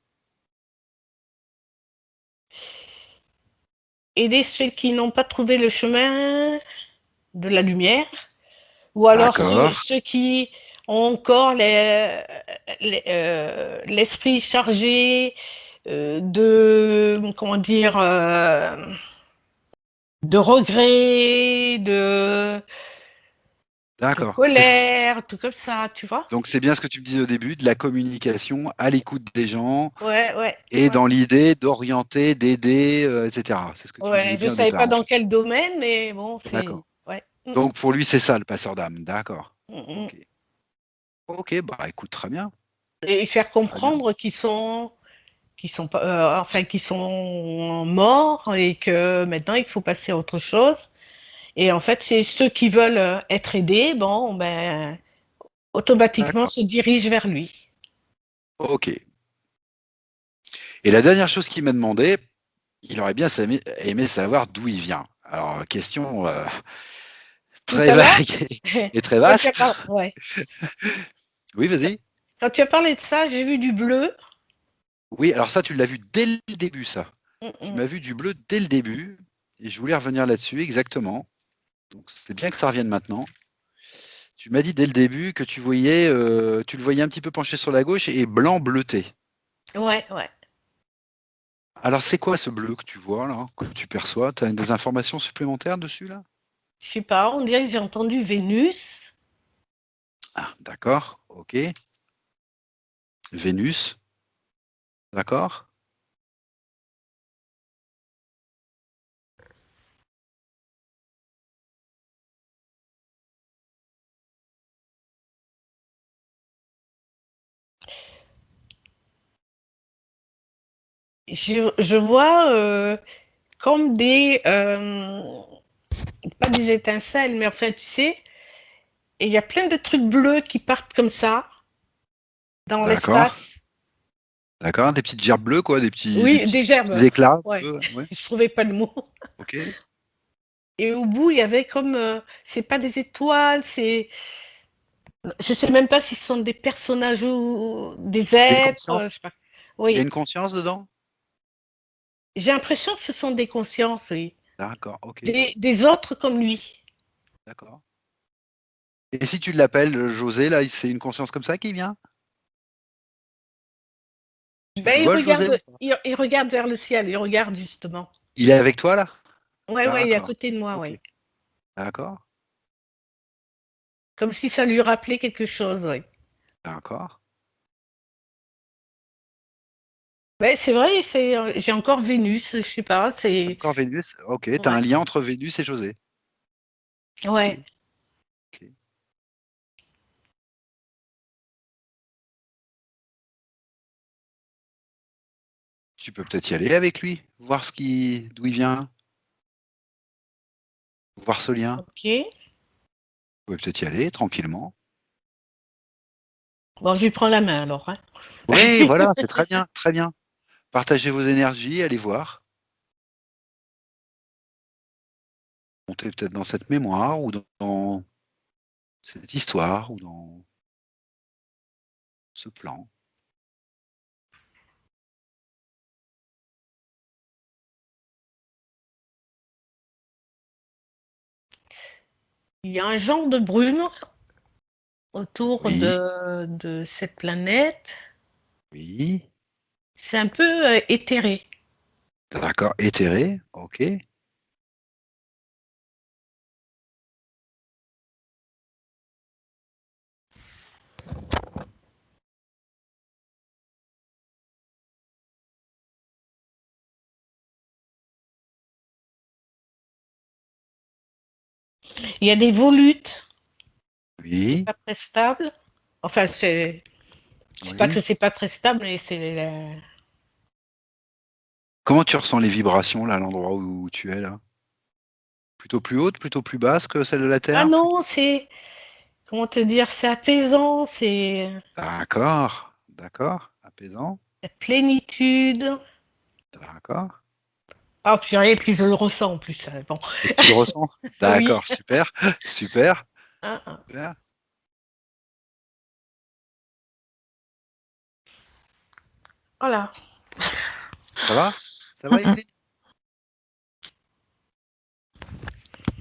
Aider ceux qui n'ont pas trouvé le chemin de la lumière, ou alors D'accord, ceux qui ont encore l'esprit chargé comment dire, de regrets, de d'accord. colère, tout comme ça, tu vois. Donc c'est bien ce que tu me disais au début, de la communication à l'écoute des gens, Ouais, ouais, et ouais. dans l'idée d'orienter, d'aider, etc. C'est ce que tu me disais Ouais, je bien au savais départ, pas en dans fait. quel domaine, mais bon, c'est. D'accord. Ouais. Donc pour lui, c'est ça le passeur d'âme. D'accord. Mm. Ok. Ok, bah écoute, très bien. Et faire Très bien. comprendre qui sont pas, enfin, qui sont morts et que maintenant il faut passer à autre chose. Et en fait, c'est ceux qui veulent être aidés, bon, ben, automatiquement D'accord. se dirigent vers lui. Ok. Et la dernière chose qu'il m'a demandé, il aurait bien aimé savoir d'où il vient. Alors, question Tout très à l'heure, vague et très quand tu as vaste. ouais. Oui, vas-y. Quand tu as parlé de ça, j'ai vu du bleu. Oui, alors ça, tu l'as vu dès le début, ça. Mm, Tu mm. m'as vu du bleu dès le début. Et je voulais revenir là-dessus, exactement. Donc, c'est bien que ça revienne maintenant. Tu m'as dit dès le début que tu le voyais un petit peu penché sur la gauche et blanc bleuté. Ouais, ouais. Alors, c'est quoi ce bleu que tu vois là, que tu perçois? Tu as des informations supplémentaires dessus là? Je sais pas, on dirait que j'ai entendu Vénus. Ah, d'accord, ok. Vénus, d'accord? Je vois comme pas des étincelles, mais enfin, tu sais, et il y a plein de trucs bleus qui partent comme ça dans D'accord. l'espace. D'accord, des petites gerbes bleues, quoi, Oui, des gerbes. petits éclats. Ouais, Ouais. je trouvais pas le mot. Ok. Et au bout, il y avait comme, c'est pas des étoiles, je sais même pas si ce sont des personnages ou des Il y a une êtres, je conscience? sais pas. Il y a Oui, une conscience dedans? j'ai l'impression que ce sont des consciences, oui. D'accord, ok, Des autres comme lui. d'accord. Et si tu l'appelles José, là, c'est une conscience comme ça qui vient? Tu le Ben, vois, José, ou pas? il regarde vers le ciel, il regarde justement. Il est avec toi, là? Ouais, ouais, il est à D'accord, côté de moi, ok, ouais. d'accord, Comme si ça lui rappelait quelque chose, ouais. d'accord. Ben, c'est vrai, j'ai encore Vénus, je sais pas, c'est, Encore Vénus? Ok, tu as ouais, un lien entre Vénus et José. Ok, ouais. ok. Tu peux peut-être y aller avec lui, voir d'où il vient, voir ce lien. Ok. Vous pouvez peut-être y aller tranquillement. Bon, je lui prends la main alors, hein. Oui, voilà, c'est très bien, très bien. Partagez vos énergies, allez voir. Montez peut-être dans cette mémoire ou dans cette histoire ou dans ce plan. Il y a un genre de brume autour Oui, de cette planète. oui. C'est un peu éthéré. D'accord, éthéré, ok. Il y a des volutes, c'est Oui, pas très stable. Enfin, c'est pas que oui. c'est pas très stable, mais Comment tu ressens les vibrations là, à l'endroit où tu es là? Plutôt plus haute, plutôt plus basse que celle de la ah Terre? non, comment te dire, c'est apaisant, c'est D'accord, d'accord, apaisant, la plénitude. d'accord. Ah purée, et puis je le ressens en plus. Bon, Et tu le ressens? oui. D'accord, super, super, Ah, ah. super. Voilà. Ça va? Ça va, Mm, mm. Evelyne?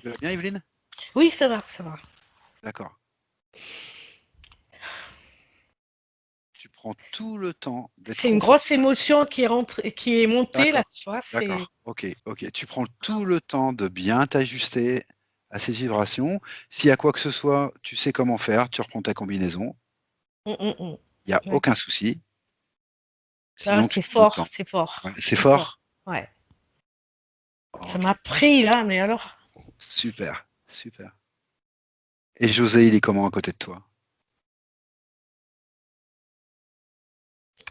Tu vas bien, Evelyne? Oui, ça va, ça va. D'accord. Tu prends tout le temps d'être C'est une grosse confortable. émotion qui est montée là, D'accord, tu vois. C'est d'accord. Ok, ok. Tu prends tout le temps de bien t'ajuster à ces vibrations. S'il y a quoi que ce soit, tu sais comment faire. Tu reprends ta combinaison. Mm, mm, mm. Il n'y a Ouais. aucun souci. Ah, Sinon, tu c'est prends le fort, temps. c'est fort, Ouais, c'est c'est fort. fort? Ouais. Ça Ok, m'a pris là, mais alors. super, super. Et José, il est comment à côté de toi?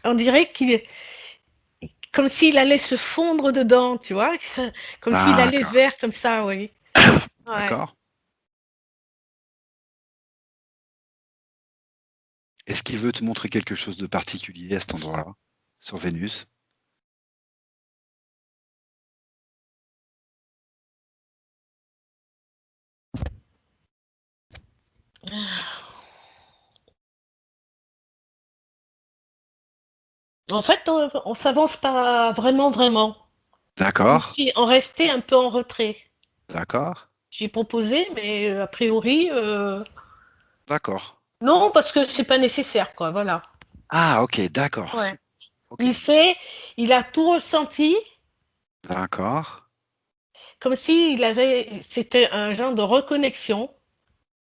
On dirait qu'il est comme s'il allait se fondre dedans, tu vois. Comme s'il allait D'accord, vers comme ça, oui. Ouais. d'accord. Est-ce qu'il veut te montrer quelque chose de particulier à cet endroit-là, sur Vénus? En fait, on s'avance pas vraiment, vraiment. Comme D'accord, si on restait un peu en retrait. d'accord, J'ai proposé, mais a priori, d'accord. non, parce que c'est pas nécessaire, quoi. Voilà. Ah, ok, d'accord, Ouais. super. Ok, Il sait, il a tout ressenti, d'accord, comme s'il avait, c'était un genre de reconnexion.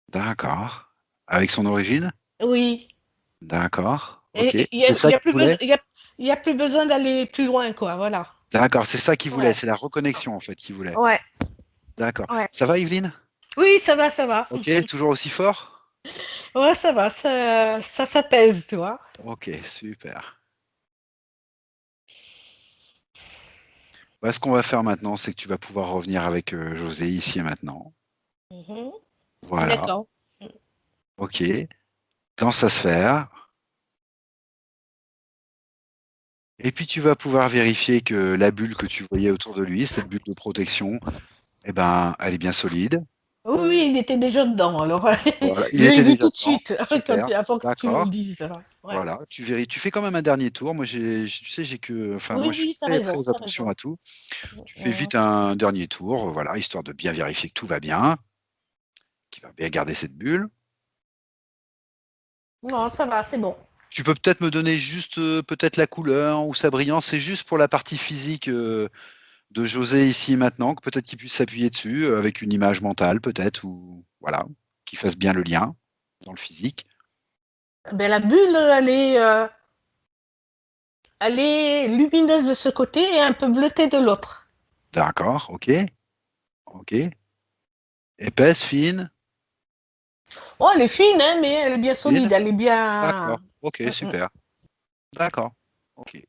d'accord. Avec son origine? Oui. D'accord. Ok. Et C'est ça qu'il voulait? il y a plus besoin d'aller plus loin, quoi, voilà. D'accord, c'est ça qu'il voulait. Ouais, C'est la reconnexion, en fait, qu'il voulait. ouais, D'accord. ouais. Ça va, Yveline? Oui, ça va, ça va. Ok, toujours aussi fort? Ouais, ça va, ça s'apaise, tu vois. Ok, super. Bah, ce qu'on va faire maintenant, c'est que tu vas pouvoir revenir avec José ici et maintenant. Mhm. Voilà. D'accord. Ok. Dans sa sphère. Et puis tu vas pouvoir vérifier que la bulle que tu voyais autour de lui, cette bulle de protection, eh ben, elle est bien solide. Oui, oui, il était déjà dedans, alors Voilà. Il je l'ai était vu déjà tout de dedans. suite, Super. avant que tu me le D'accord. dises. Ouais. Voilà. Tu fais quand même un dernier tour. Moi, tu sais, enfin, Oui, moi, je fais oui, t'as très, raison, très t'as attention raison. à tout. Tu fais Mhm. vite un dernier tour, voilà, histoire de bien vérifier que tout va bien, qu'il va bien garder cette bulle. Non, ça va, c'est bon. Tu peux peut-être me donner juste peut-être la couleur ou sa brillance, c'est juste pour la partie physique de José ici et maintenant, que peut-être qu'il puisse s'appuyer dessus avec une image mentale peut-être, ou voilà, qu'il fasse bien le lien dans le physique. Ben, la bulle, elle est lumineuse de ce côté et un peu bleutée de l'autre. D'accord, ok, ok. Épaisse, fine, Oh, elle est fine, hein, mais elle est bien solide. solide, elle est bien. D'accord, ok, Mm. super. D'accord, ok.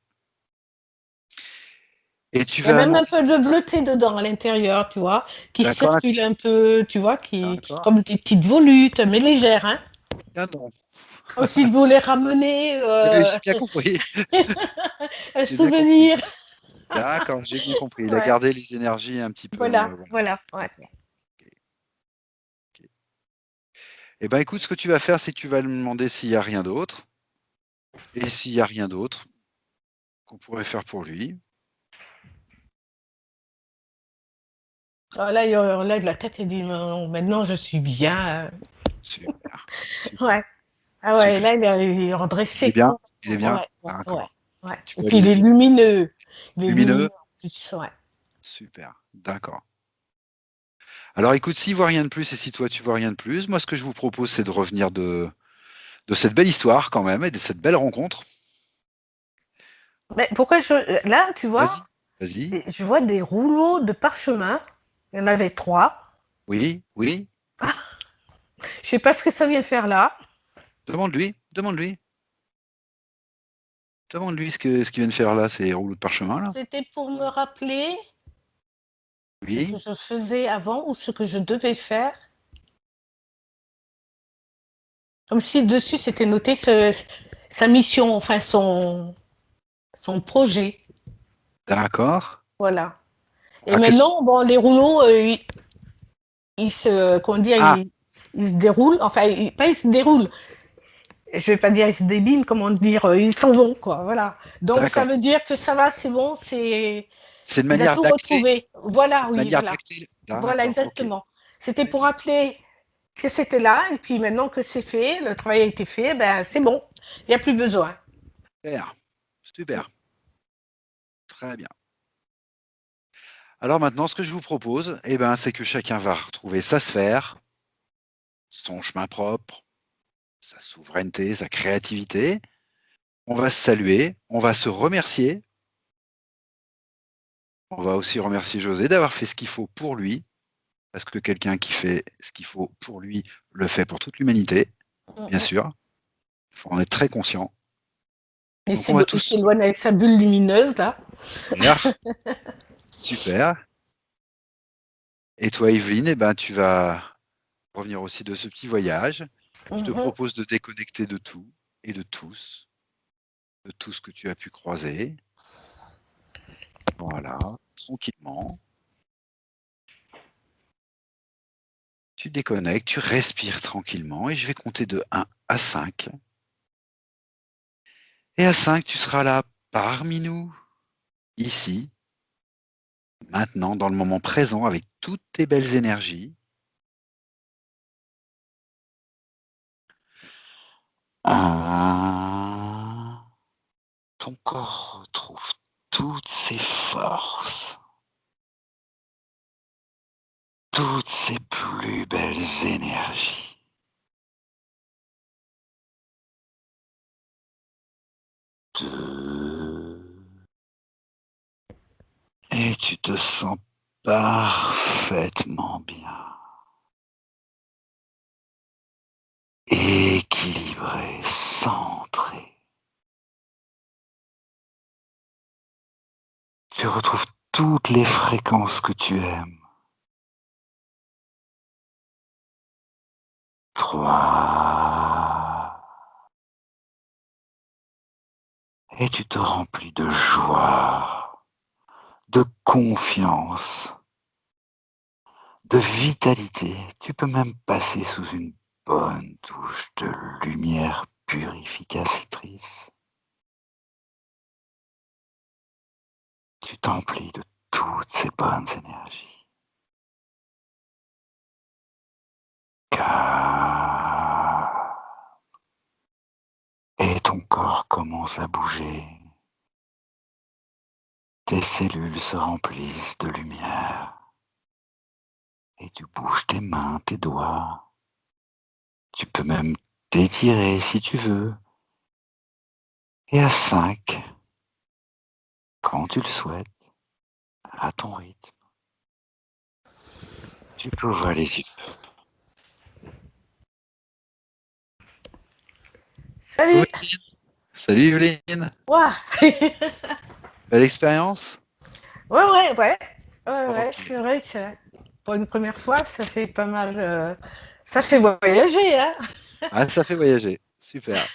Et tu Il y a vas même un annoncer. peu de bleuté dedans à l'intérieur, tu vois, qui D'accord, circule un peu, tu vois, d'accord. comme des petites volutes, mais légères, hein. Ah non. Comme s'il voulait ramener J'ai bien compris. un J'ai bien compris. souvenir. D'accord, j'ai bien compris. Il a Ouais, gardé les énergies un petit peu. voilà, Voilà. voilà, ouais. D'accord. Ok, ok. Eh ben, écoute, ce que tu vas faire, c'est que tu vas lui demander s'il n'y a rien d'autre. Et s'il n'y a rien d'autre qu'on pourrait faire pour lui. Alors là, il relève la tête et dit, non, maintenant je suis bien. Super, super, Ouais. Ah ouais, super. là, il est Il est redressé bien? Il est complètement. bien? Ouais, ouais, ouais, D'accord. ouais. Tu Et peux puis aller il est lumineux. Il est lumineux? lumineux en plus, ouais. Super, d'accord. Alors écoute, s'il voit rien de plus et si toi tu vois rien de plus, moi ce que je vous propose, c'est de revenir de cette belle histoire quand même et de cette belle rencontre. Mais là, tu vois, Vas-y, vas-y. je vois des rouleaux de parchemin. Il y en avait 3. Oui, oui. Je sais pas ce que ça vient faire là. Demande-lui, demande-lui. Demande-lui ce qu'il vient de faire là, ces rouleaux de parchemin là. C'était pour me rappeler ce que Oui, je faisais avant ou ce que je devais faire. Comme si dessus c'était noté sa mission, enfin son projet. d'accord. Voilà. Et Ah, maintenant, bon, les rouleaux, qu'on dit, ah, ils se déroulent. Enfin, pas ils se déroulent. Je vais pas dire ils se débinent, comment dire, ils s'en vont, quoi. Voilà. Donc ça d'accord. veut dire que ça va, c'est bon, C'est une il a manière tout d'acter. retrouvé. C'est Voilà, une oui, manière voilà. d'acter. Voilà, D'accord, ok. exactement. C'était Très pour bien. rappeler que c'était là, et puis maintenant que c'est fait, le travail a été fait, ben c'est bon, il n'y a plus besoin. Super, super. Très bien. Alors maintenant, ce que je vous propose, eh ben, c'est que chacun va retrouver sa sphère, son chemin propre, sa souveraineté, sa créativité. On va se saluer, on va se remercier. On va aussi remercier José d'avoir fait ce qu'il faut pour lui, parce que quelqu'un qui fait ce qu'il faut pour lui le fait pour toute l'humanité, bien sûr. Il faut en être très conscient. Donc on va Il tous s'éloigne avec sa bulle lumineuse, là. super, super. Et toi, Evelyne, eh ben, tu vas revenir aussi de ce petit voyage. Je te Mhm. propose de déconnecter de tout et de tout ce que tu as pu croiser. Voilà, tranquillement. Tu déconnectes, tu respires tranquillement et je vais compter de 1 à 5. Et à 5, tu seras là parmi nous, ici, maintenant, dans le moment présent, avec toutes tes belles énergies. 1. Ton corps retrouve toutes ses forces, toutes ses plus belles énergies. 2. Et tu te sens parfaitement bien. Équilibré, centré. Tu retrouves toutes les fréquences que tu aimes. 3. Et tu te remplis de joie, de confiance, de vitalité. Tu peux même passer sous une bonne douche de lumière purificatrice. Tu t'emplis de toutes ces bonnes énergies. 4. Et ton corps commence à bouger. Tes cellules se remplissent de lumière. Et tu bouges tes mains, tes doigts. Tu peux même t'étirer si tu veux. Et à 5, quand tu le souhaites, à ton rythme, tu peux ouvrir les yeux. Salut. Salut Evelyne. Ouah. Belle expérience? Ouais, Ok. c'est vrai que pour une première fois, ça fait pas mal. Ça fait voyager, hein. Ah, ça fait voyager. Super.